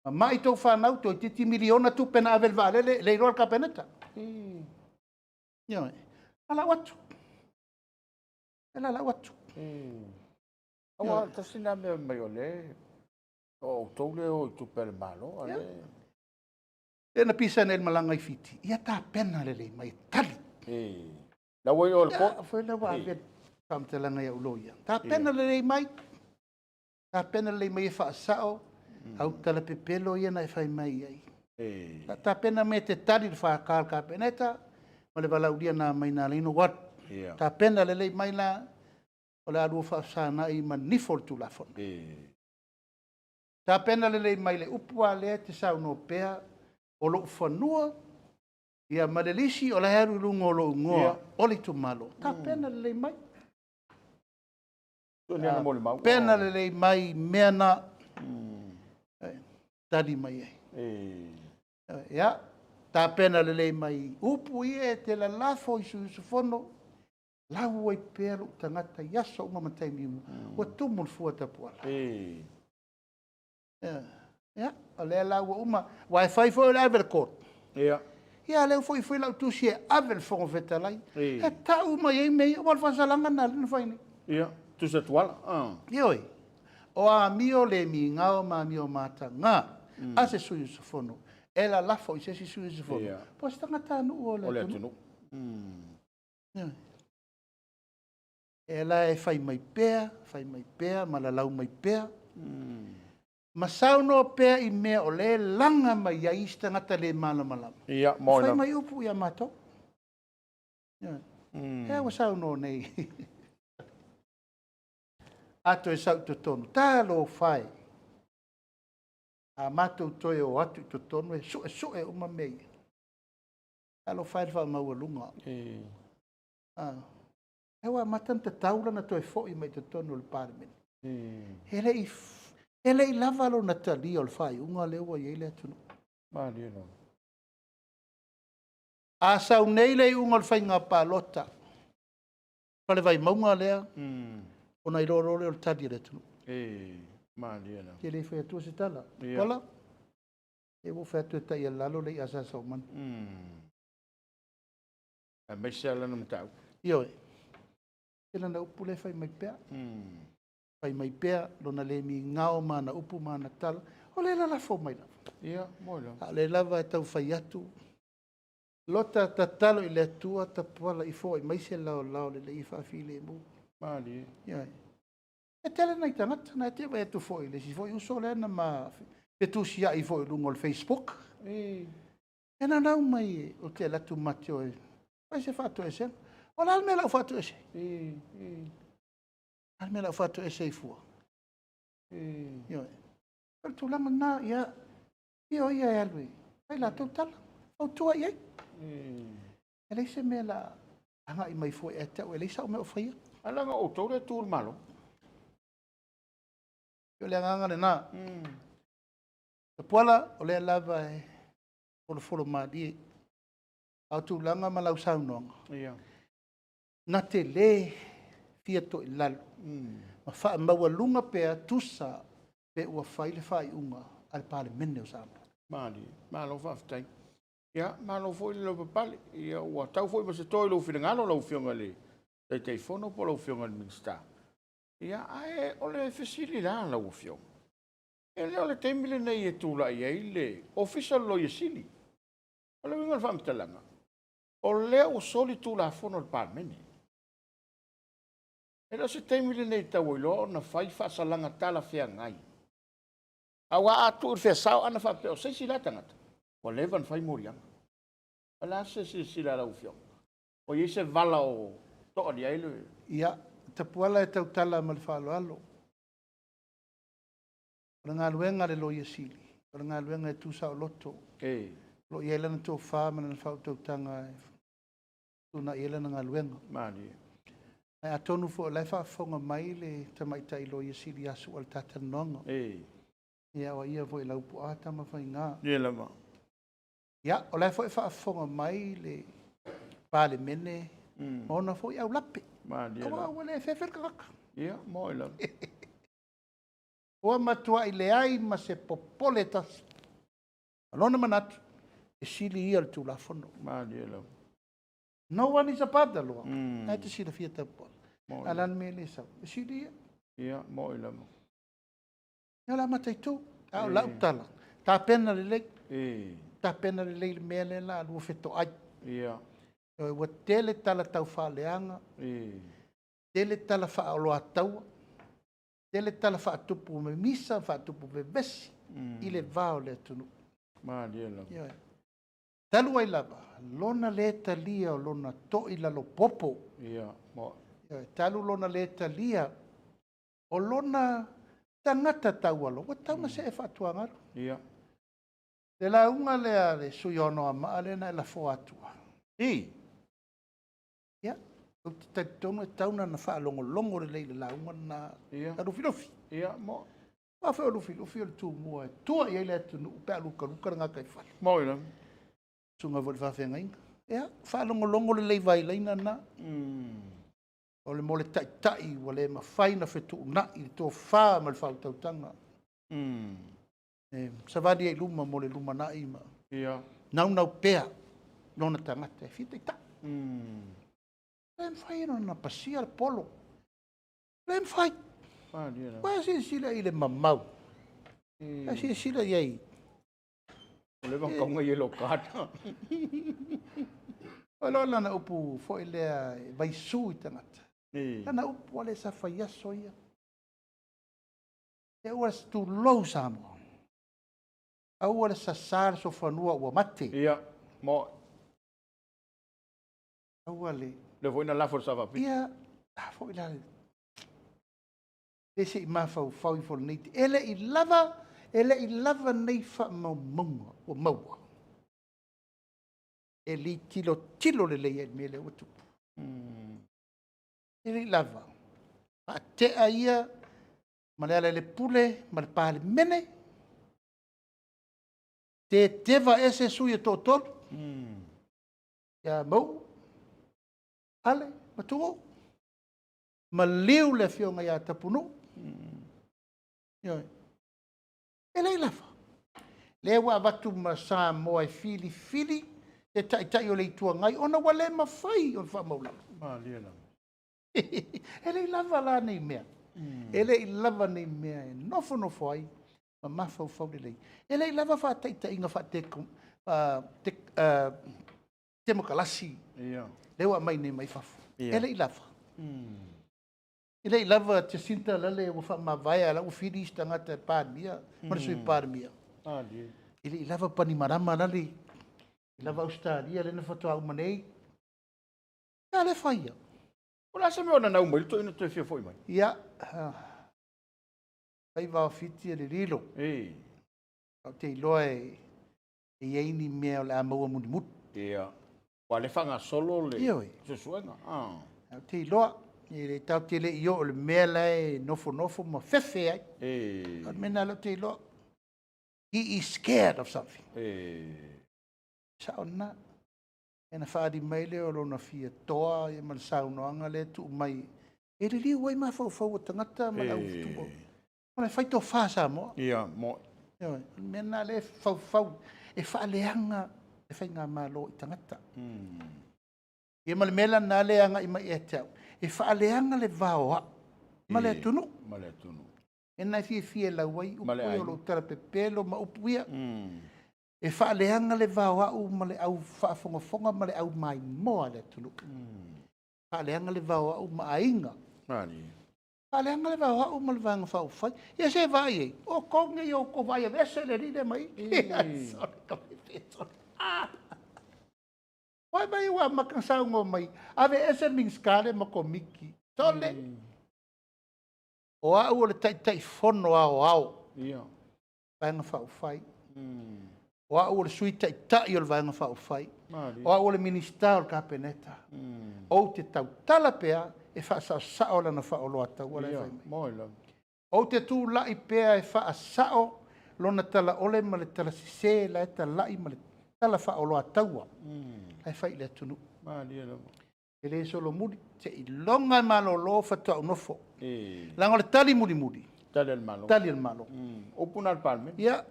Ma mai tau whanau toi titi miliona tu pena avel vale le iroa ka peneta. Ia, ala watu. Ala watu. Awa, tasina me mai ole. O tole o tu per malo, ale. E na pisa nel malanga I fiti. Ia ta pena lele mai tali. La wai o ko. Foi la wa vet tam te langa ia uloia. Ta pena lele mai. Ta pena lele mai fa sao. Au tala pepelo ia na fai mai ai. Ta pena me te tali fa ka peneta. Male bala udia na mai na lino wat. Ta pena lele mai la. Ola alu fa sana I manifol tu la fon. Ta pena lele mai le upua le te sau no pea o lo fanua ia malelisi o la heru lungo lo ngoa o le tu malo. Ta pena lele mai. Pena lele mai meana tadi mai ai. Ia, ta pena lele mai upu ie te la lafo I su fono. Lau ai pēru tangata yaso uma matai mimu. Ua tumul fua Tapuala. Ia, o lea lau uma. Wai fai foi le avel court. Ia, leu foi lau tusi e avel fongo vetalai. E ta uma iei mei, wal fasalanga na lina fai ni. Ia, tusa tuala. Ioi. O a mio le mi ngao ma mio mata ngā. Ase sui sufono. Ela lafo I sesi sui sufono. Po se tangata anu o le tunu. Ia. Ela e fai mai pea, malalau mai pea. Masau no pea I mea o le langa mai a ista ngata le malama. Ia, moina. Fai mai upu ia mato. Ea wasau no nei. Ato e sau te tonu. Tā lo fai. A mātou toi o atu to tonu e sue uma mei. Alo whaerwha maualunga. Ewa matan te taura na toi fo I mai te tonu le parliament. Ele I lava lo na tali o le whai unga lewa I ele atunu. Mali no. A sau nei le unga le whai ngā pālota. Pale vai maunga lea. Ona I roro le o le tali le atunu. Mali no. Ke le whai atua se tala. Wala. E wo whai atua tai a lalo le I asa sau man. A mai se ala nam tau. Ioi. Kena na upu le whai mai pēr. Whai mai pēr, lona le mi ngao mana upu mana tala. O le la fo mai lava. Ia, moi la. A le lava e tau whai atu. Lota ta talo I le atua Tapuala I fo I mai se lao le I whaafi le mu. Mali. Ioi. E tele nei tangata, na te vai atu fo I le si fo I uso le ana ma te tu si I fo I lungo le Facebook. E na nau mai o te latu matio e. Vai se fato e sen. O la almela o fato e se. Almela o fato e se I fua. Ioi. Pero tu lama na ia. Ia e alui. Vai la tau tala. O tua iei. E lei se me la. Anga I mai fo e te o e lei sa o me o whaia. Alanga o tau le tūl malo. Io le anganga le na. Tapuala o le lava e. Folo madi. Au tu langa ma lau saunonga. Ia. Na te le fia to I lalo. Ma wha maua lunga pea tusa pe ua whaile whai unga al pale mene o Samoa. Mali. Malo whaftai. Ia, malo foi le lopa pale. Ia, ua tau foi ma se toi lau whingalo lau whionga le. Tei tei whono po lau whionga le minsta. Ia, ae, o le whisiri la lau whionga. E leo le teimile nei e tūla I ei le official lo I sili. O le winga whamtalanga. O leo o soli tūla whono le parmene. E leo se teimile nei tau ilo na whai whaasalanga tala whea ngai. Awa atu ur whea sao ana whapeo seisi la tangata. O levan whai morianga. Ala se sila lau whionga. O i se vala o toa di ailu. Ia, Tapuala e tau tala ma le whaalo alo. O ngā luenga le lo sili. O ngā luenga e tūsa o loto. Lo I elana tō whāmana na whau tau tanga e. Tūna I elana ngā luenga. Mali. Ai atonu fo le whaafonga mai le tamaita I lo sili asu al tatanonga. Ia o ia fo I laupu ātama whai ngā. Ia lama. Ia, o le fo I whaafonga mai le pāle mene. Ona fo I au lape. Mali. Kawa wale e whewher kakaka. Ia, moi lama. Oa matua I le ai ma se popole tasi. Alona manatu. E sili ia le tūla whono. Mali lama. No one is a bad loa. Ai te sila fia Tapuala. Alan me le sau. E sili ia. Ia, moi lama. Ia la matai tū. Au lau tala. Tā pena le lei. Ta pena le le mea le la alua wheto ai. Ia. E ua tele tala tau whaaleanga. Tele tala whaaloa taua. Tele tala whaatupu me misa, whaatupu me vesi. I le vao le tunu. Mali ela. Ia. Talu ai lava. Lona le talia o lona toi lalo popo. Ia. Mo. Ia. Talu lona le talia o lona tangata taualo. Wa tauna se e whaatuangaru. Ia. Te la unga lea le sui ono a maa lena e la fo atua. Ia. O te taitonu e tauna na wha longo longo le leile la unga na rufilofi. Ia. Mo. Wa wha rufilofi o le tū mua e tua i eile atu nu upe aluka luka ngā kai whale. Mo ila. Sunga voli whawhenga inga. Ia. Wha longo longo le lei vai leina na. O le mole tai wa le ma whaina whetu na i tō wha ma le whautautanga. Savadi e luma mo le luma na ima. Ia. Nau pea. Nona tangata e fita i ta. Lem whai no na pasia le polo. Lem whai. Wa si sila i le mamau. Wa si sila i ei. O le kaunga i lo kata. O lo lana upu fo i lea vai su i tangata. Lana upu ale sa whai aso ia. E ua stu lou Samoa. Au ale sa sar so whanua ua mate. Ia. Mo. Au ale. Le voina la for sava pi. Ia. Fo i lale. Ese I mawhau whau I fo neiti. Ele I lava Ele I lava nei wha maunga o maua. E li tilo le leia I mele o tupu. Ele I lava. A te a ia, ma le ala le pule, ma le pāle mene. Te teva ese sui e tōtolu. Ia mau. Ale, ma tuo. Ma liu le fionga ia tapunu. Ioi. Ele I lava. Le wa watu ma sa moa e fili. Te tai o le itua ngai. Ona wale ma fai o wha maulama. Lia la. Ele I lava la nei mea. Ele I lava nei mea e nofo ai. Ma mafau le lei. Ele I lava wha tai inga wha te mokalasi. Le wa mai nei mai fafu. Ele I lava. Ele I lava te sinta lale o wha mawai ala u fili istangata e pārmia. Mana sui pārmia. Ele I lava pani marama lale. I lava Australia le na whatua au manei. Ia le whaia. O la se me ona nau mai, to ina te fia foi mai. Ia. Paiali'i fiti le rilo. Au te iloa e eini mea o le amaua munimutu. Ia. Wa le whanga solo le. Ioi. Se suenga. Au te iloa. E le tau te le io o le mea lai nofo ma fefe ai. Au mena lo te iloa. He is scared of something. Saona. E na whaari mai le o lona fia toa e man saunoanga le tu mai. E le liu wai ma fau o tangata ma lau tupo. Ona fai to whasa mo. Ia, mo. Ioi. Mena le fau. E whaaleanga. E whai ngā malo I tangata. E ma le mela nā leanga I mai e tau. E whaaleanga le vaoa. Ma le tunu. Ma le tunu. E nai fia lau wai. Ma le ai. Upo lo tara pepelo ma upuia. E whaaleanga le vaoa ma le au whaafonga ma le au mai moa le tunu. Whaaleanga le vaoa ma ainga. Mani. Whaaleanga le vaoa ma le vanga whao whai. Ia se vai e. O konge I o ko vai a vese le ride mai. Sorry, sorry. Wai mai ua makansau mai. Ave ese mingskale ma ko miki. Tole. O au o le tai fono ao. Ia. Vanga whao whai. O au o le sui tai o le vanga whao whai. O au o le minister o le kapeneta. O te tau talapea e wha sao lana whao loa tau. Ia, moi la. O te tū lai pea e wha sao lona tala ole ma le tala sise la e tala lai ma le tala wha o loa taua. Lai whai le tunu. Mani la. E le solo muri te I longa malo lo whatua unofo. Lango le tali muri. Tali al malo. Tali al malo. O puna al palme. Ia.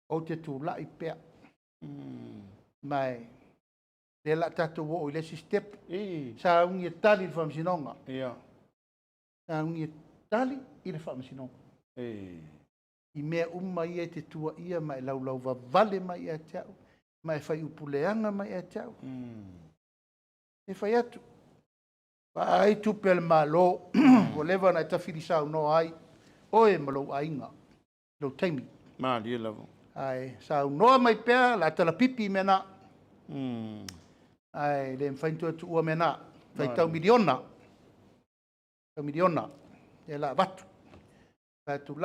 O te tū lai pea. Mai. Le la tato wo I le si step. Sa ungi e tali le whamsinonga. Ia. Sa ungi e tali I le whamsinonga. I mea mai e te tua ia mai lau vale mai e te au. Mai whai upuleanga mai e te au. E whai atu. Ai tupe le malo. O lewa na ta whirisau no ai. Oe malo ainga. Lo taimi. Mani la. Ai sau noa mai pea la tala pipi mena. Ai le mwhaintu atu ua mena. Whai tau miliona. Tau miliona. E la vatu. Fatu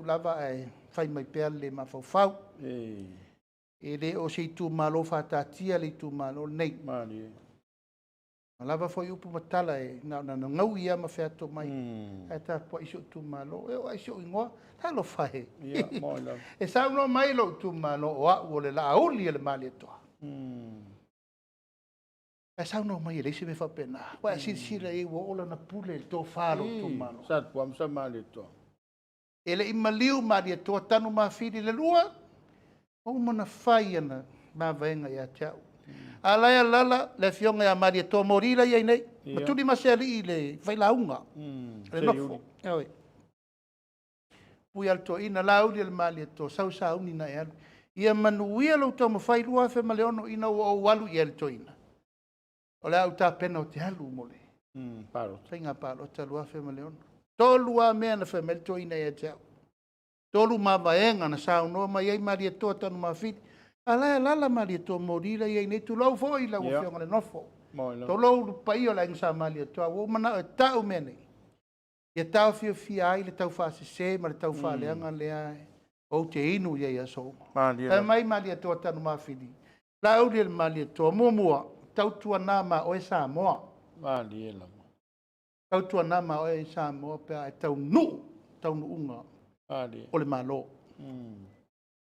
lava ai fai mai pea le mafau. E le o se tu malo fatatia le tu malo nei. Mani. Lava foi upu matala e na ngau ia ma feato mai. E ta po iso tu malo. E o iso ingoa. Ta lo fai. Ia, moi la. E sa no mai lo tu malo o a o le la auli le mali toa. E sa no mai le se me fa pena. Wa si le e wo ola na pule to falo tu malo. Sa puam sa mali to. Ele I maliu mali toa tanu ma fili le lua. O mana fai ana ma vaenga ia tau. Alaya lala le fionga ia mali toa morila ia nei. Matuli maseli I le fai launga. Le nofo. Oi. Pui alto ina lauli le mali toa sau ni na ia. Ia manuia lo toa mawhai lua fe maleono ina o walu ia le toina. O le au ta pena o te halu mole. Paro. Tainga paro ta lua fe maleono. Tolua mea na fe mele toina ia tau. Tolu mavaenga na sao no mai ai mari to tanu mafiti. Ala lala mari to morila ia nei tu lau foi la o fionga le nofo. To lau pai o la insa mali to o mana ta o mene. Ia tau fia ai le tau whaasese, ma le tau whaaleanga lea o te inu ia ia so. Malia. Mai mali atoa tanu mawhiri. La au le mali atoa mua tau tua nā ma oe Samoa. Malia. Tau tua nā ma oe Samoa pea e tau nu unga Malia. o le malo.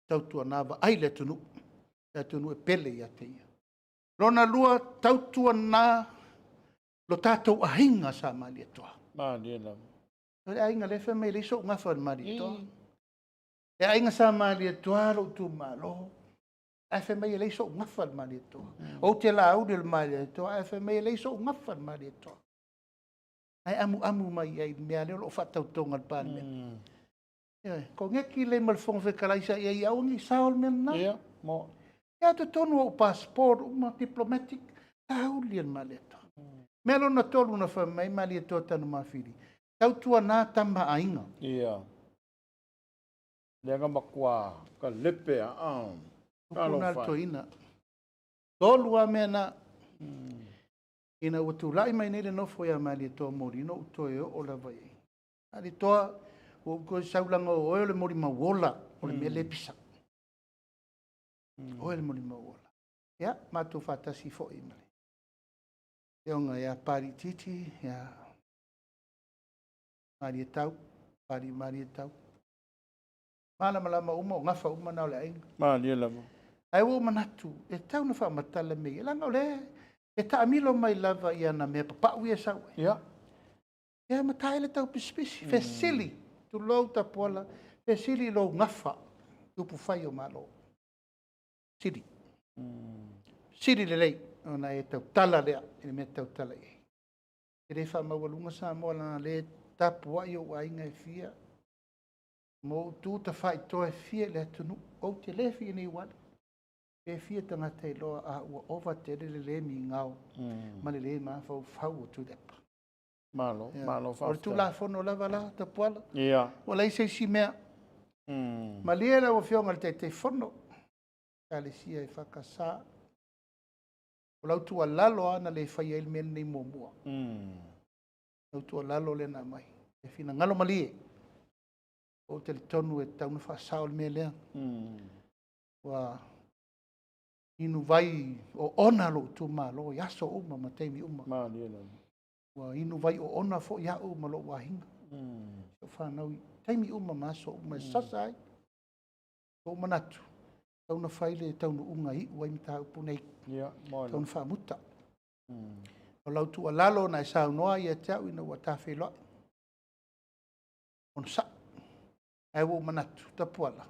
Tau tua nā wa ai le tunu. Le tunu e pele ia te ia. Rona lua tau tua nā lo tātou ahinga sa mali atoa. Malia. E ainga le fe mai le so nga fa mali atoa. E ainga sa mali atoa lo tu malo. E fe mai le so nga fa mali atoa. O te la au del mali atoa e fe mai le so nga fa mali atoa. Ai amu mai ai mea le lo fa tau tonga al pan. Ko ngeki le mal fong fe kalaisa ia au ni saol men na. Ia, mo. Ia te tonu o passport uma diplomatic tau lian mali atoa. Melo na tolu na fa mai mali atoa tanu mawhiri. Tau tua nā tama ainga. Ia. Lenga makua ka lepe a. Kuna toina. Tolu a mena. Ina watu lai mai nere no foi a mali atoa mori no utoe o la vai. Ali toa o ko saulanga o le mori mawola o le mele pisa. O le mori mawola. Ya, matu fatasi fo imale. Yonga ya pari titi ya Mari tau, mari tau. Malama uma o ngafa uma na o le ainga. Malia lama. Ai o manatu, e tau na wha matala me. E langa o le, e ta amilo mai lava ia na mea papau ia sau. Ia. Ia matai le tau pispisi. Fesili, tu lou tapuala, fesili lou ngafa. Tupu whai o malo. Siri. Siri le lei. Ona e tau tala lea, e me tau tala e. E re wha mawalunga sa moa lana le Tapuala o ainga e fia. Mo tu ta fai to e fia le tunu o te le fia ni wala. E fia tanga te loa a ua ova te le mi ngau. Ma le ma fau o tu depa. Malo fa. O tu la fono lava la Tapuala. Ia. O lai se si mea. Ma le la o fionga te fono. Kale sia e whakasa. O lau tu lalo ana le fai el men nei momua. Lau tu lalo le na mai. E fina ngalo malie. O te tonu e tauna whasao le mea lea. Wa inu vai o ona lo tu malo. Yaso uma ma teimi uma. Malia lama. Wa inu vai o ona fo ya uma lo wahinga. So whanau teimi uma maso uma sasai. O manatu. Tauna whaile taunu unga i wai mita upu nei. Ia, moila. Tauna whamuta. O lau tu alalo na e sao noa i a teau ina wa tawhi loa. Ono sa. Ai wo manatu, Tapuala.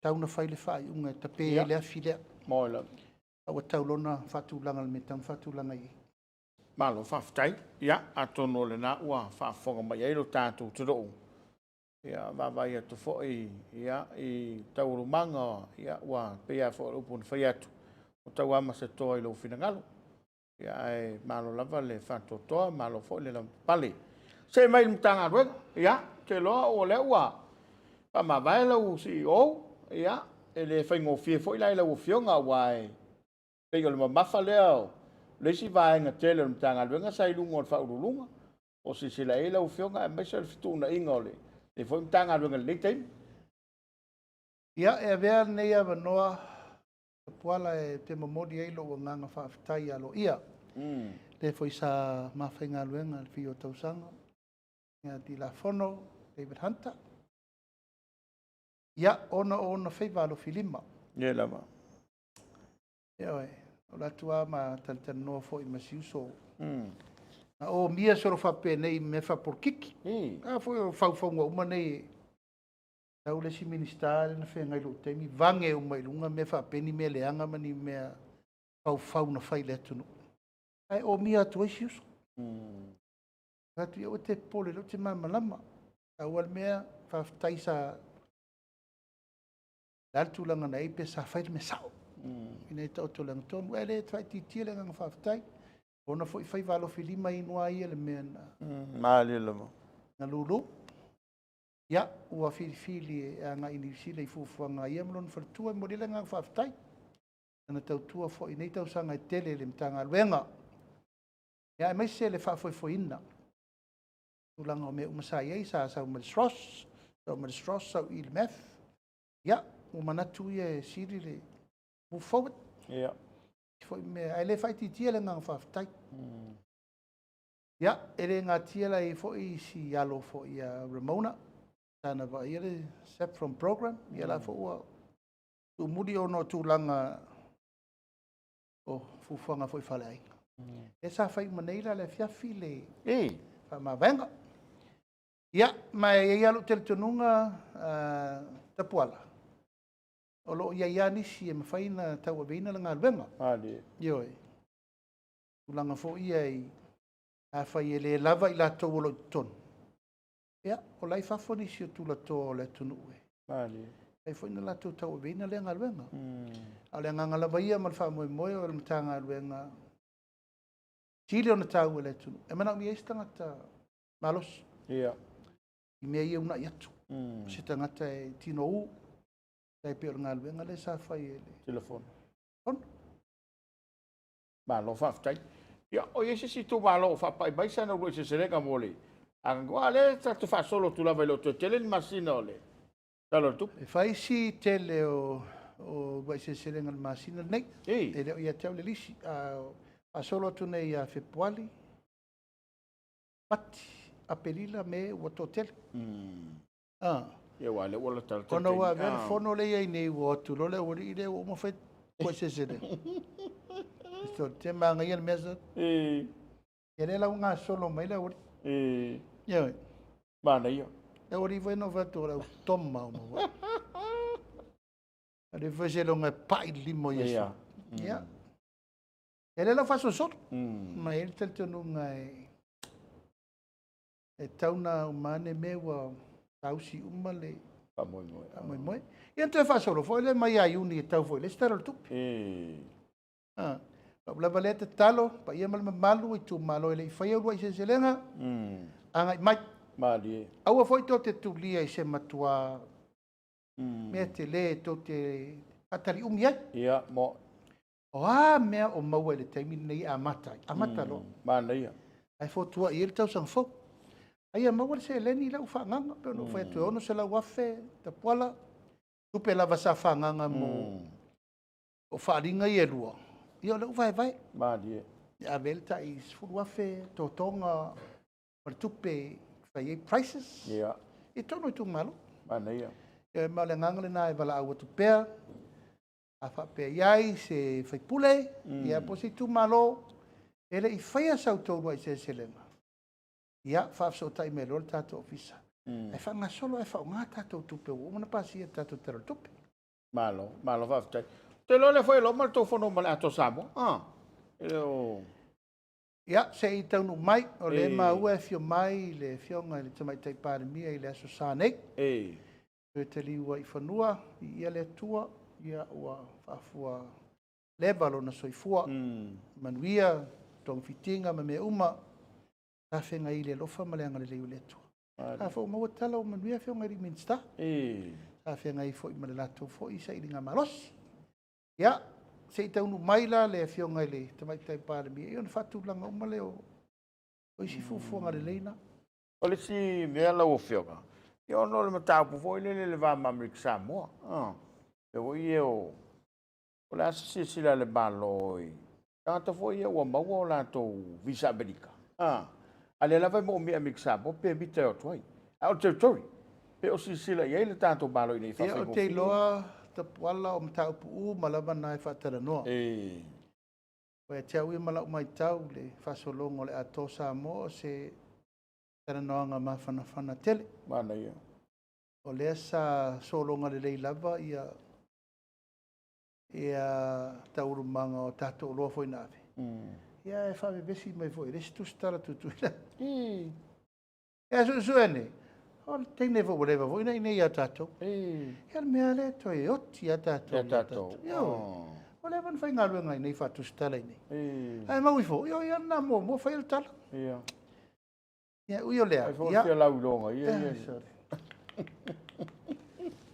Tauna whaile whai unga e tape e lea filea. Moila. Awa taulona whatulanga le me tam whatulanga i. Malo whaftai. Ia, atono le na ua whafonga mai eiro tātou te roo. Ia, vavai atu fōi. Ia, i taurumanga. Ia, ua pea fōi upun whai atu. O tau ama se toa i lo finangalo. Ia, e malo lava le whatotoa, malo fōi le lam pali. Se mai mtanga ruenga. Ia, te loa o le ua. Ma vai lau si o. Ia, e le whaingo fie fōi lai lau fionga wai. Pego le mamafa leo. Lesi vai nga tele mtanga ruenga sa ilunga o whaurulunga. O si sila e lau fionga e mesa le fituna inga o le. E fōi mtanga ruenga le teim. Ia, e vea nei awa noa. Tapuala e te mamodi eilo o nganga whaafitai alo ia. Le foi sa mawhainga luenga le fio tausanga. Ia di la fono, David Hunter. Ia, ona whaiwalo filima. Ie lama. Ia oe, o latua ma talitana noa fo i masiuso. Na o mia soro whape nei me whaporkiki. A foi o whauwhaunga uma nei. Tau le si ministare na whengai lo teimi. Vange o mai lunga me whapeni me leanga mani mea whau na whai le tunu. Ai o mia atu ai siuso. Katu ia o te pole lo te mamalama. Au al mea whaftai sa laltu langa na ipe sa whai me sao. Ina i tau to langa tonu. Ele twai titia langa whaftai. Ona foi whai walo filima inua ia le mea na. Maali lama. Na lulu. Ia, ua fili a ngā inisile i fufuanga ia mlon whartua i morile ngā whaftai. Ana tautua fo i nei tau sanga i tele le mtanga luenga. Ia, e maise le whafoi ina. tulanga o me umasai sa Medstros, so Medstros so il meth. Ya, umanatu ye siri le move forward. Yeah. Foi me ai le fai titia le ngang faftai. Ya, ere ngā tia lai foi si alo foi Ramona. Tana va ile set from program, ia la foi tu muri ono tulanga o Fofoga foi fale ai. E sa fai maneira le fiafi le fa mavenga. Ia, mai ia lo teletonunga Tapuala. O lo ia nisi e mawhaina tau a beina langa alwenga. Ali. Ioi. Tulanga fo ia i a whai e le lava i la tau o lo ton. Ia, o lai whawhoni si o tula tō o le tunu ue. Ali. Ai whaina la tau a beina langa alwenga. A le nganga lava ia malwha moe moe o le matanga alwenga. Chile o na tau o le tunu. E mana mi eistangata malos. Ia. I mea ia una iatu. Se tangata e tino u. Tai pe o ngā alwenga le sa whai e le. Telefone. On. Malo faftai. Ya, o yesi si tu malo fapai bai sana ro se serega mole. Angwa le tatu fa solo tu lava lo tele ni masina ole. Talo tu. E whai si tele o vai se serenga le masina nei. E reo ia tau le lisi. A solo tu nei a Fepuari. Pati. A pelila me o to tele. Ia wale wala tala. Kono wa ver fono le ia nei o tu lo le o ire o mo fait ko se sere. So te manga ia mesa. E le unga solo mai la o. Ia. Bana ia. E o rivo no va to la toma mo. Ale faze lo nga pai limo ia. Ia. E le la faso sot. Ma ele tel no nga e tauna umane me wa tausi umale moi moi e ento fa solo foi le mai ai uni tau foi le staro tu la valete talo pa ia mal malu e tu malo ele foi o se selenga anga mai mali au foi to te tu lia e se matua me te le to te atari umia ia mo me o mau ele taimi nei amata lo mana ia ai fo tua il tau sang fo Ai mau se leni la ufanganga pe no foi tu ono se la wafe Tapuala tu pe la vasa fanganga mo o faringa ia lua io le vai ma die a velta is fu wafe totonga per tu pe fai prices ia e tono tu malo mana ia e male nganga na e vala au tu pe a fa pe iai se fai pule ia positu malo ele I fai sa to vai se selema Ia, whaafso tai me lor tato ofisa. E whanga solo e whaunga tato tupe o mana pasi e tato tero tupe. Malo whaftai. Te lo le foi lo mal to fono mal ato samo. Ia, se I taunu mai, o le ma ua e fio mai, le fionga le tamai tai pare mia I le aso sānei. E te liua I whanua, ia le tua, ia ua whaafua levalo na soifua. Manuia, tong fitinga, ma me uma, a whenga I le lofa ma le anga le leo le tua. A whao maua tala o manuia whionga I minsta. A whenga I fo I ma le lato fo I sa I ringa marosi. Ia, se I taunu maila le whionga I le tamai tai pāre mia. Ion whatu langa uma leo. O isi fufuanga le leina. O le si mea la o whionga. Ion no le mataupu fo I le vā mamrik Samoa. E o I o le asa sila le malo I. Tangata fo I ua maua o lato visa Amerika. Ale lava mo mi amiksa mo pe mi te o toi. Au territory. Pe o sisila ia le tanto malo nei fa. E o te loa Tapuala o mataupu u malava nai whatara noa. Koe te au I malau mai tau le whasolongo le ato Samoa se tara noanga mawhanawhana tele. Mana ia. O lea sa solonga le lei lava ia taurumanga o tato o loa foi nave. Ia e whawe besi mai foi, resi tu stara tutu ila. Ia suene, o teine fo whatever foi, nei nei a tato. Ia mea le toi oti a tato. A tato. O le van whai ngaru ngai nei whatu stala nei. Ai maui fo, ia na mo whai il tala. Ia ui o lea. Ai fo tia lau longa, ia.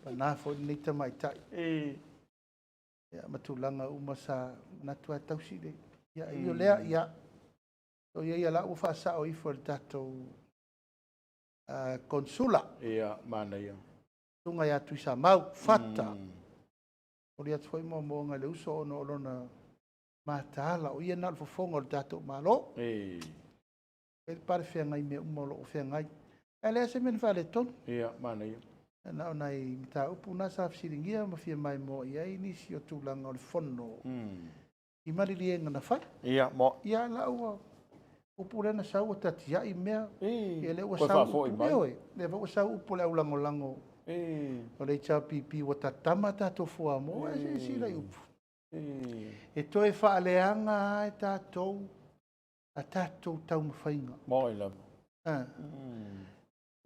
Pa nā fo nei tamai tai. Ia matulanga umasa natua tausi le. Ia io lea ia o ia la ufa sa o ifo tato konsula. Ia, mana ia. Tunga ya tu sa mau fata. O lia foi mo ngai le uso ono lona matala o ia na fofonga o tato malo. E pare fe ngai me umolo fe ngai. Ele se men fale ton. Ia, mana ia. Na ona I mita upu na sa fsiringia ma fia mai mo ia ini si o tūlanga o le fono. I marili e ngana fai. Ia, mo. Ia la ua upu le na sa ua tati ia I mea. Ia le ua Koe sa whafo I upu mai. le oe. Le ua sa upu le au lango lango. O le cha pipi wa tatama tato fua mo. E si lai upu. E toe whaaleanga e tātou. A tātou tau mawhainga. Mo I love.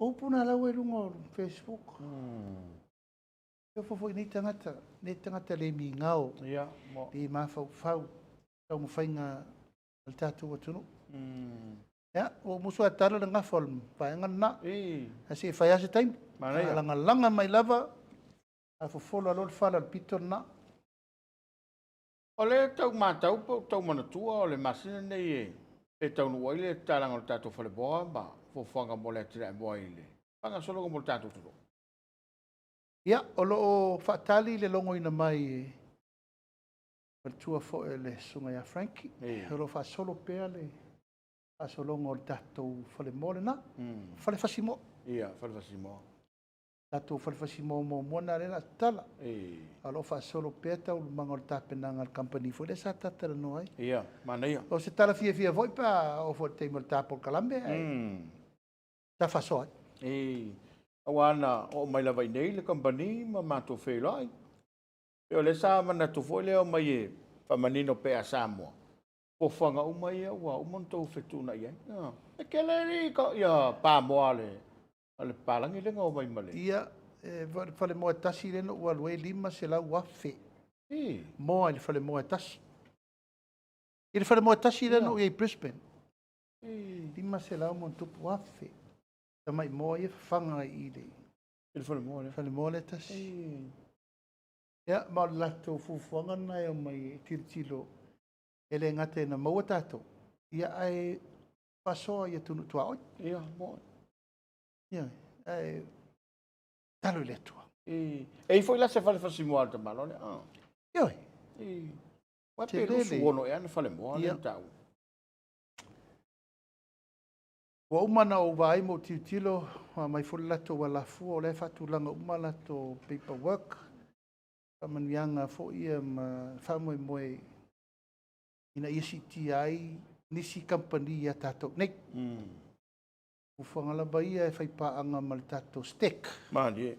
Upuna lau e runga o Facebook. Yo fofo ni tangata le mi ngao. Ia, mo. Di mafau fau. Tau mawhainga al tātou wa tunu. Ya, o musu atara le ngafol. Paenga na. Asi e whaiase taim. Mana ia. Langa langa mai lava. A fofolo alol fala al pito na. O le tau mātau po tau manatua o le masina nei e. E tau nuai le tālanga o le tātou whale boa ma. Fofoga mo le atira e boa I le. Panga solo mo le tātou turo. Ia, o loo whaatali le longo ina mai e. Tua fo e le sunga ya Frankie. O lo wha solo pea le. A solongo o le tātou whale mole na. Whale whasimo. Ia, whale whasimo. Tātou whale whasimo mo mona le na tala. A lo wha solo pea tau lumanga o le tāpenanga al company fo le sa tatara no ai. Ia, mana ia. O se tala fia voi pa o fo te mo le Polokalame. Ta wha soa. Awana o mai lava I nei le company ma mātou whelai. E o le sa mana tu foi leo mai e whamanino pea Samoa. Fofoga umai e ua umontou whetuna I ai. E ke le ri ka ia pā moa le. Ale palangi le ngau mai male. Ia, whale moa tasi le no ua lue lima se lau wafe. Moa I le whale moa tasi. I le whale moa tasi le no I Brisbane. Lima se lau mon tupu wafe. Tamai moa I whanga I le. I le whale moa le. Whale moa le tasi. Ia, ma lato fufuanga nai o mai tiritilo. Ele ngate na maua tātou. Ia ai pasoa ia tunu tua oi. Ia, moa. Ia, ai talo le tua. E foi la se fale fasimoa te malo le. Ia oi. Wa te rusu ono e ana fale moa le tau. Wa umana o vai mo tiutilo mai fole lato wa lafu o le fatulanga umana to paperwork. Manuianga fo ia ma whamoe moe ina ICTI nisi company ia tātou nei. Uwhanga laba ia e whaipaanga ma le tātou stek. Mani e.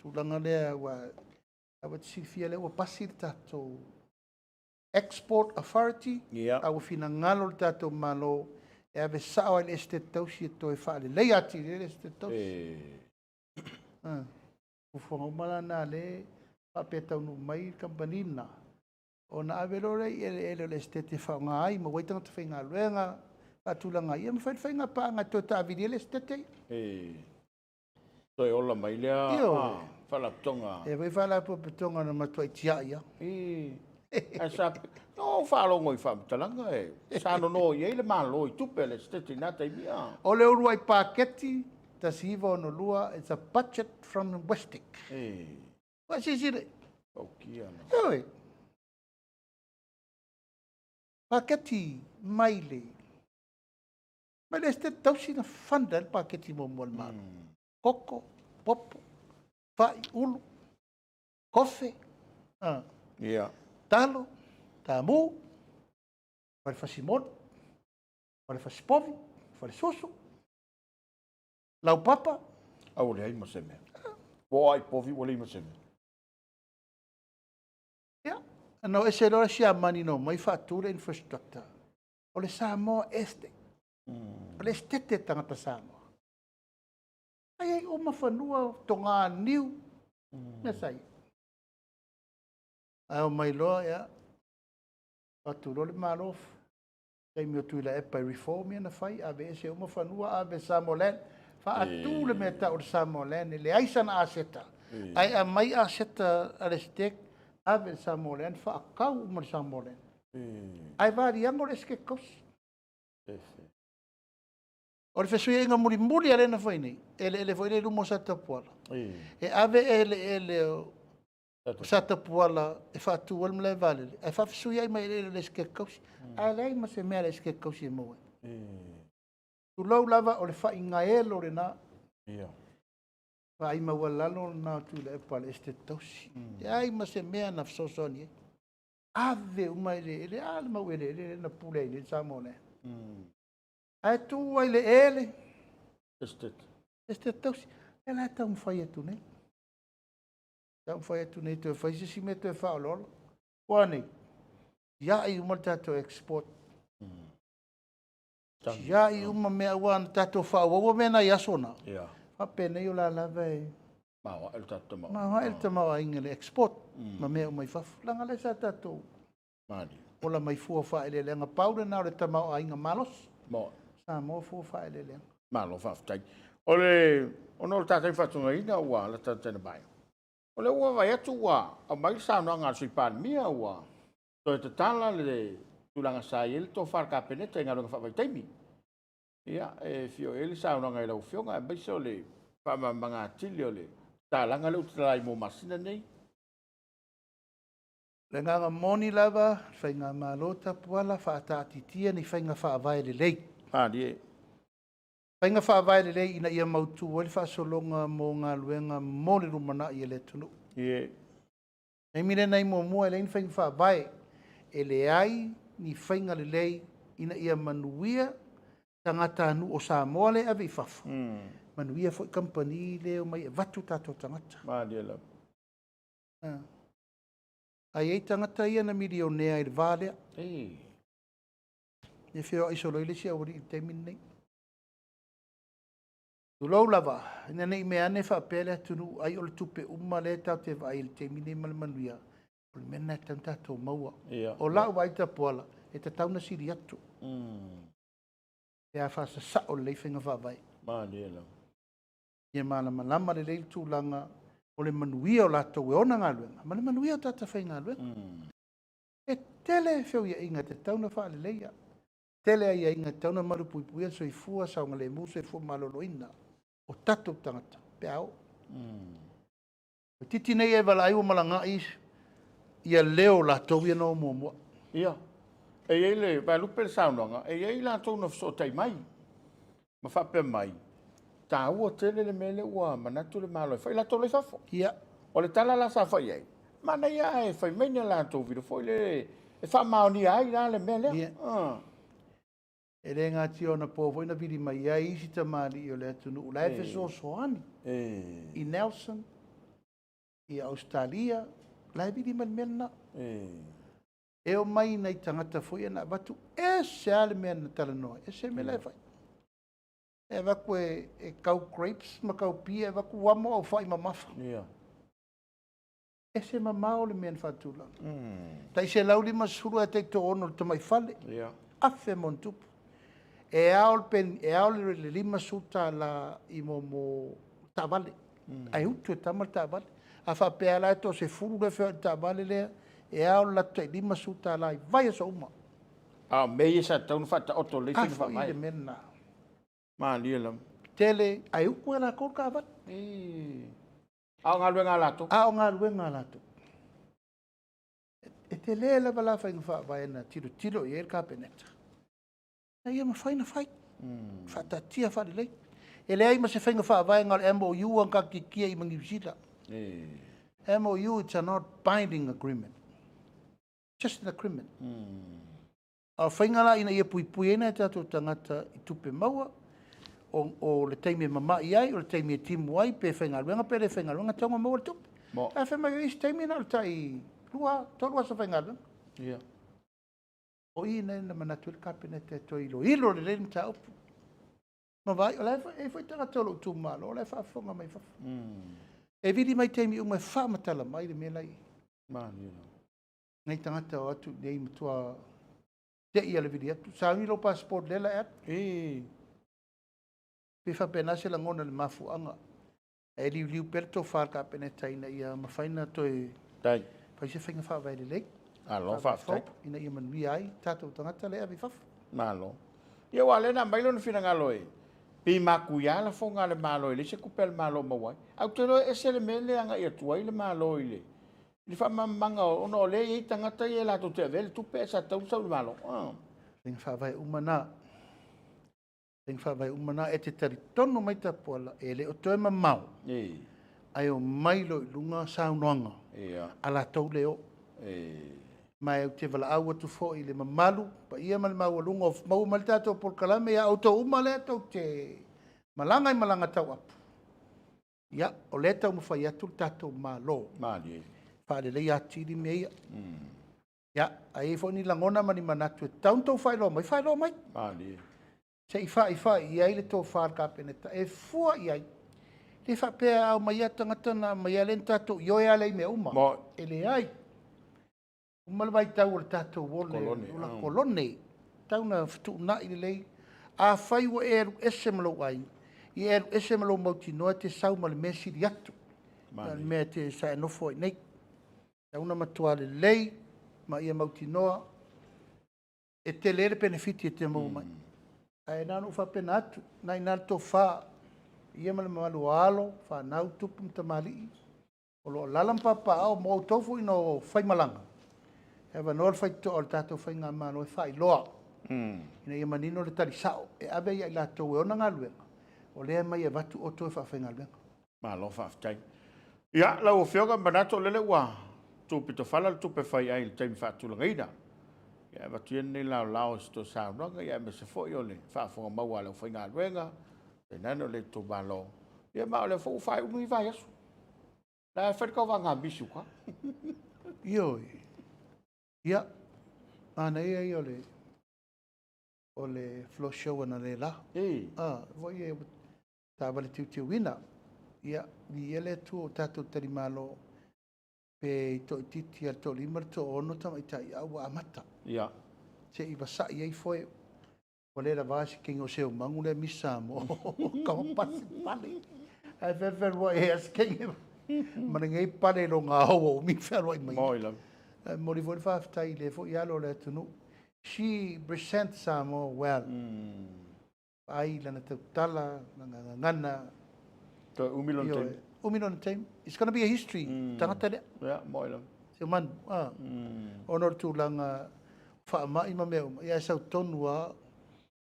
Tūlanga lea wa awa tisifia lea wa pasi le tātou Export Authority. Awa whina ngalo le tātou malo e ave sao le estate tausi e toi whaale lei ati le estate tausi. Uwhanga umala nā le papetau no mai kampanina. O na avelore ele le estate whaonga ai, ma waitanga te whainga luenga, patulanga ia, ma whainga paanga tō tā vidi ele estate. Toi ola mai lea, whalaputonga. E wai whalaputonga na matua I tia ia. No, whalongo I whamutalanga e. Sano no, I eile malo I tupe le estate nata I mia. O le urua I paketi, ta siva ono lua, it's a budget from Westic. Wa sisire? Paukia na. Oi. Paketi maile. Mai le este tausi na fanda le paketi mo mo mal. Koko, popo, fai, ulu, kofe. Talo, tamu, fai fasimon, fai fasipovi, fai soso. Lau papa. Au le ai maseme. Bo ai povi wale maseme. Ia. No ese lora sia mani no mai fatura infrastructure. O le Samoa este. O le estete tangata Samoa. Ai o mawhanua tonga niu. Nesai. Ai o mai loa ia. Faturo le malof. Kei mio tuila e pai reform ia na fai. Ave ese o mawhanua ave Samoa len. Atu le meta o Samoa len. Le aisana aseta. Ai a mai aseta arestek. Ave Samoa len. Whaakau mo Samoa len. Ai vari ango le ske kos. O le fesui inga muri ale na foi nei. Ele foi le lumo sa Tapuala. E ave ele sa Tapuala e fatu wal mle vale. E fa fesui ai mai le skekausi. Ale ma se mea le skekausi mo. Tu lau lava o le fa inga elo le na. Fa ai ma walalo na tu le pa le este tosi. Ai ma se mea na fsosoni. Ave uma ele alma ele na pule ele samone. Ai tu ai le ele. Este tosi. Ela tá fai tu nei. Tá fai tu nei tu fai se me tu fa lolo. Wani. Ya ai uma tato export. Ya ai uma me wan tato fa wo me na yasona. Fa pene yo la vai. Mau el tato mau. Ma el tama ingele export. Ma me mai fa langa le sa tato. Mani. Ola mai fu fa ele lenga pauda na le tama ainga malos. Mo. Sa mo fu fa ele lenga. Malo fa tai. Ole ono tato fa tu ngai na wa la tato na bai. Ole wa vai atu wa, a mai sa no nga sui pan mia wa. To te tala le tulanga sa il to far ka peneta nga no fa vai taimi. Ia e fio ele sa no nga ila fio nga bai so le fa manga tili ole. Talanga le utrai mo masina nei. Le nganga moni lava, fai ngā Malo Tapuala, wha atatitia ni fai ngā wha avai le lei. Die. Fai ngā wha avai le lei ina ia mautu wali wha solonga mō ngā luenga mō le rumana i ele tunu. Nei mire nei mō mua e lein fai ngā wha avai e le ai ni fai ngā le lei ina ia manuia tangata anu o Samoa le ave i whafu. Manuia fo i kampani leo mai e watu tato tangata. Die la. Ai ei tangata ia na milionea i le vālea. E whio ai solo ile si awari i te minei. Tulau lava, ina nei mea ne wha pele atunu ai o le tupe uma le tau te vai le te minei malamanua. O le mena e tanta tō maua. O lau wai Tapuala, e te tauna siri atu. E a whasa sa o le whenga whawai. Die la. Ia malama le leil tūlanga o le manuia o latou e ona ngā luenga. Ma le manuia o tata whai ngā luenga. E tele whio ia inga te tauna wha le leia. Tele ia inga te tauna marupuipuia so i fua saunga le musa i fua maloloina. O tatou tangata. Pe au. O titi nei e wala aiwa malanga ia leo latou ia no mua. Ia. E ei le, vai lupe le saunanga, e ei latou na fsotai mai. Ma whape mai. Ta ua tele le mele ua manatu le malo e whai latou le fafo. Ia. O le tala la sa whai ei. Mana ia e whai meina latou vido foi le e wha maoni ai la le mele. Ia. E re ngā tio na pōwoi na viri mai ai isi ta maari i o le atunu. Ula e feso soani. I Nelson, i Australia, la e viri mai mena. E o mai nei tangata foi e na watu. E se ale mea na tala noa. E se me le whai. E waku e kau grapes, ma kau pia, e waku wamo au whai mamafa. E se mamao le mea na whatula. Tai se lauli masuru e te to ono te mai fale. Afe mon tupu. E aol le lima suta la i mo tavale. Ai utu e tamal tavale. A whapea la e to se furu le whea tavale lea. E aol la te lima suta la i vai sa uma. Mei sa taunu whata oto le whina wha mai. Afu i le mena. Lia lam. Tele, ai uku e la kor ka avat. Ao ngā lue ngā lato. Ao ngā lue ngā lato. E te le la wala whainga wha vai na tiro i el ka peneta. Na ia ma whaina whai. Whata tia whare lei. E le ai ma se whainga wha vai ngā MOU an ka kikia i mangi visita. MOU, it's a not binding agreement. Just an agreement. A whainga la ina ia pui ena e tato tangata i tupe maua. O le teime mama i ai, o le teime timu ai, pe whainga luenga, pe le whainga luenga, taunga maua le tupe. A whainga i isi teime na le tai lua, tolua sa whainga luenga. O i nei na manatu le kapinete to ilo le leni ta upu. Ma vai, o lai e whai tanga tolo tu malo, o lai whaafonga mai whafu. E vidi mai teimi unga e whaamatala mai le mea lai. Nei tangata o atu, nei matua te ia le vidi atu. Sa lo passport lela e atu. Pe whapena se la ngona le mafuanga. E liu perto whar kapinete ina ia mawhaina toi. Tai. Pai se whainga whaavai le lei. Alo, whaaftai. Ina ia manui ai, tātou tangata lea vi whafu. Malo. Ia wale na mailo na whina ngalo e. Pi makuia la fonga le malo ile se kupel malo mawai. Au te lo esele mele anga ia tuai le malo ile. Li fa manga ono le i tangata i la to te vel tu pe sa tau sa le malo. Ring fa vai umana. Ring fa vai umana e te tari tono mai Tapuala e le o toe mamau. Ai o mai lo lunga saunoanga. Ala tau leo. Mai au te wala au atu fo i le mamalu, pa ia mal mau alunga o mau mal tato Polokalame ia auto uma le tau te malanga i malanga tau apu. Ia, o le tau mawhai atu tato malo. Mali. Whaare lei atiri me ia. Ia, a e fo ni langona mani manatu e taun tau whaelo mai. Mali. Se i wha i ai le tō whaar ka peneta. E fua i ai. Le wha pēr au mai atangatana mai alen tato i oe alei me uma. E le ai. Umal vai tau o tatou wole, ula kolone, tau na fitu na i lei, a whai wa eru ese malo ai, i eru ese malo mauti noa te sau ma le mea siri atu, mea te sa enofo i nei, tau na matua le lei, ma ia mauti noa, e te lere benefiti e te mau mai. Ai nanu wha pena atu, nai nal tō wha, ia ma le malu alo, wha nau tupu mtamali, o lo lalampapa au mo tofu ino whai malanga. E vanol fai to o tato fai ngā malo e fai loa. Ina ia manino le tari sao. E abe ia ila tau e ona ngā luenga. O lea mai e vatu o to e whawhai ngā luenga. Malo whawhai. Ia, lau o whioga mbanato lele ua. Tūpi to whala tupe whai ai le taimi whaatulanga ina. Ia vatu iene lao sto saunanga. Ia me se fo i ole. Whaafonga maua lau whai ngā luenga. E nano le to malo. Ia mao le fo whai unu i vai asu. La e whaikau wa ngā bisu ka. Ioi. Ia, ana ia i o le floor show ana le la. Voi e tāwale tiu wina. Ia, ni ele tu o tātou tari malo pe to titi al to limar to ono tama i tai au amata. Ia. Se i wasa i ei foi o le la vasi kingo se o mangu le misa mo. Kama pasi pale. Ai fefer wa e as kingo. Manangei pale lo ngā hoa o mi whero i mai. Moila. Mori foi whaftai le fo ialo le tunu. She presents Samoa well. Ai lana te tala, lana ngana. To umilon team. Umilon team. It's going to be a history. Tangata le. Yeah, moila. Se man. Honor tu langa whaamai ma meo. Ia sau tonua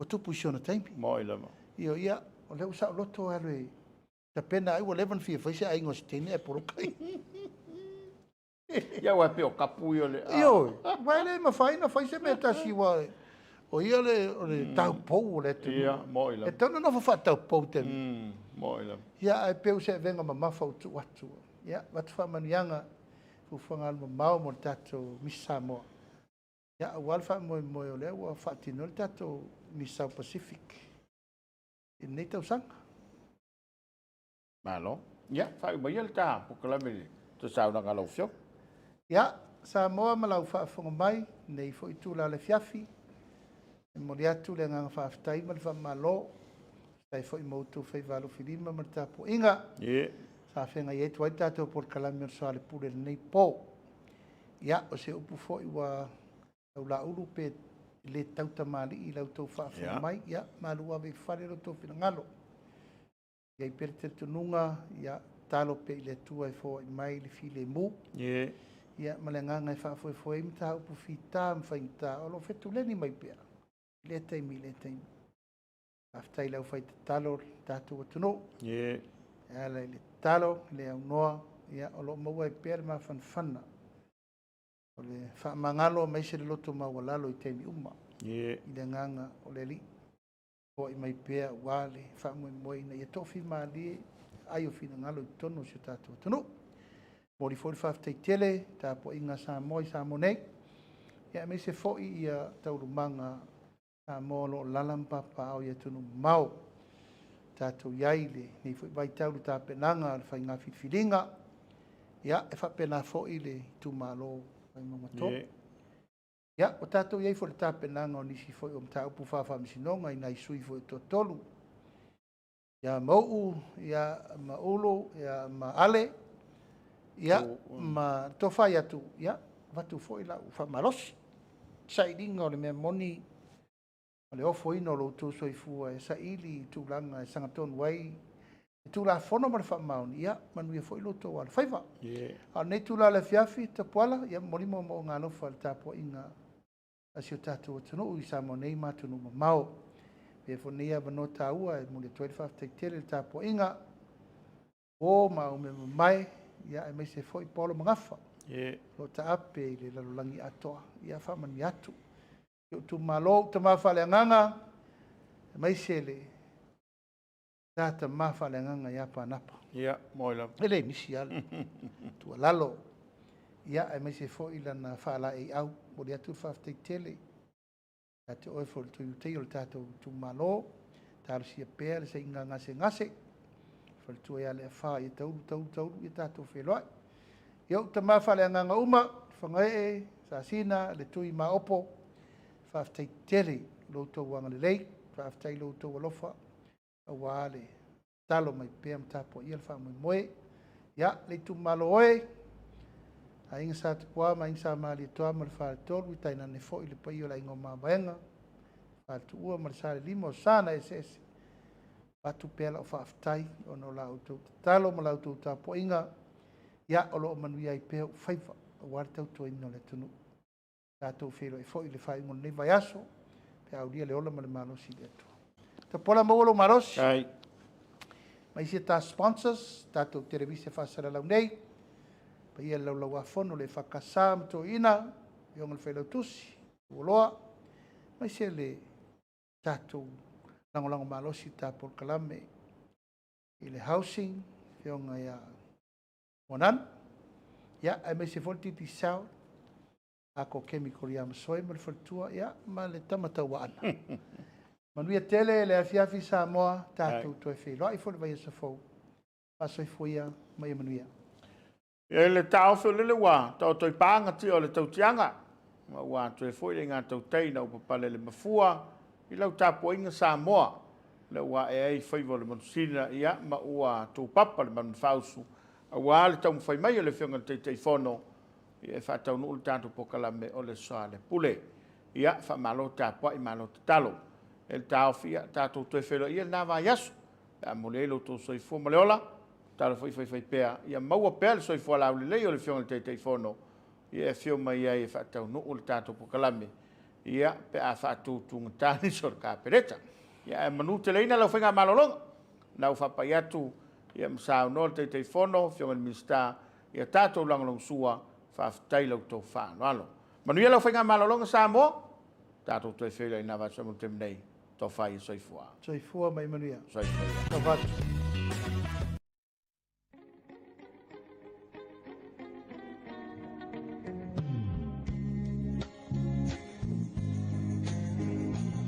o tupu isiona team. Moila. Io ia, o leo sa loto alwe. Ta pena ai wa 11 fia faise ai ngos tene e porokai. Ia wa pe o kapu yo le. Io, vai le ma fai se meta si wa. O ia le tau pou le tu. Ia, moila. E tona no fa tau pou te. Moila. Ia ai pe se venga ma mafa tu watu. Ia, wat fa manianga fu fanga ma mau mo tato misa mo. Ia, wal fa mo le wa fa tino tato misa Pacific. E nei tau sanga. Malo. Ia, fa mo ia ta Polokalame to sa na ngalo fio. Ia, Samoa malau whaafonga mai, nei fo i tūla le fiafi, e mori atu le nganga whaaftai ma le whaamalo, stai fo i mautu whai walo whilima ma le tapo inga, sa whenga i etu ai tātou Polokalame o Soalepule nei pō. Ia, o se upu fo i wa au la ulu pe le tauta mali i lau tau whaafonga mai, ia, malu awe whare ro tō whina ngalo. Ia i pere te tununga, ia, talo pe i le tua i fo i mai le file mu. Ia malenganga e whaafoe i mta upu whita mwhainta o lo whetu leni mai pia. Le taimi. Aftai lau whai te talo tātou atuno. Ia le talo, le au noa, ia o lo maua i pia le mawhanwhana. O le whaamangalo mai se le loto mawalalo i taimi uma. I le nganga o le li. O i mai pia wale, whaamoe na ia tofi maali ai o whina ngalo i tono se tātou atuno. Mori fo whaftai tele, tā po inga Samoa i Samoa nei. Ia me se fo i ia taurumanga Samoa lo lalampapa au ia tunu mau. Tātou iaile, nei fo i vai tauru tā penanga al whai ngā whiwhiringa. Ia, e whapena fo i le tu malo ai mamato. Ia, o tātou iai fo le tā penanga o nisi fo i o mta upu whawhamisinonga i nai sui fo i totolu. Ia mau, ia maulo, ia maale. Ia, ma tofai atu, ia, watu fo i lau whamalosi. Sairinga o le mea moni, Le ofo ino lo tu soifua e sa ili tu langa e sangaton wai. Tu la fono mar fa mauni ia manu ia foi lo to al faiva. A nei tu la le fiafi Tapuala ia molimo mo ngalo fa tapo inga. Asio tatu tunu i Samoa nei matu no mau. Pe fo nei ava no taua e mo le 25 te tele tapo inga. O mau me mai ia e me se foi polo mangafa. Lo ta ape le lalulangi atoa ia fa mani atu. Tu malo te mafale nganga mai sele tata mafale nganga ya pa napa moila ele misi ala tu lalo ya ai mai se fo ila na fala e au mo dia tu fa te tele ate oi fo tu te o tata tu malo tar si per se nganga se ngase fo tu ya le fa i tau i tata fe lo yo te mafale nganga uma fa ngai sa sina le tu i ma opo Faftai tele lo to wanga le lei, faftai lo to walofa, a wale, talo mai peam tapo ia fa mai moe, ya le tu malo oe, a inga sa tukua, ma inga sa mali toa mal fa tolu, taina ne fo ile pa io la ingo ma baenga, fa tu ua mal sa limo sana esese, batu pela o faftai, o no la uto talo ma la uto tapo inga, ya o lo manuia i peo faifa, a wale tau to ino le tunu. Tato fero e foi le fai mon nei vai aso pe au dia le ola male malo si deto Tapuala mo lo maros ai mai se ta sponsors tato televise fa sala la nei pe ia lo wa fono le fa kasam to ina yo ngol felo tusi loa mai se le tato lango malo si ta Polokalame ile housing yo nga monan ya ai mai se volti di sao ako chemical ia masoi mal fatua ia ma le tamata wana manuia tele le Efkstv Samoa tatu to fe lo i fo vai se fo pasoi foia mai manuia e le tau fe le wa tau toi panga ti o le tau tianga ma wa to e foi le nga tau teina o papale le mafua i lau tapo inga Samoa le wa e ai foi vo le mansina ia ma ua tu papa le man fausu a wa le tau fai mai le fionga te fono e fa tau no tanto Polokalame o le Soalepule ia fa malo tapo i malo talo el tau fia tato to felo ia na va yasu a molelo to soi fo moleola talo foi pea ia maua pea soi fo la le o le fiona te fono ia fio mai ia fa tau no tanto Polokalame ia pe a fa tu tani sor ka pereta ia manu te leina lo fenga malo long na fa pa ia tu ia msa no te fono fiona mista ia tato long sua faftai lau tau whaano. Manuia lau whainga malolonga Samoa, tātou toi whela i nawa sa mo temnei, tau whai soifua. Soifua mai manuia. Soifua. Tawatu.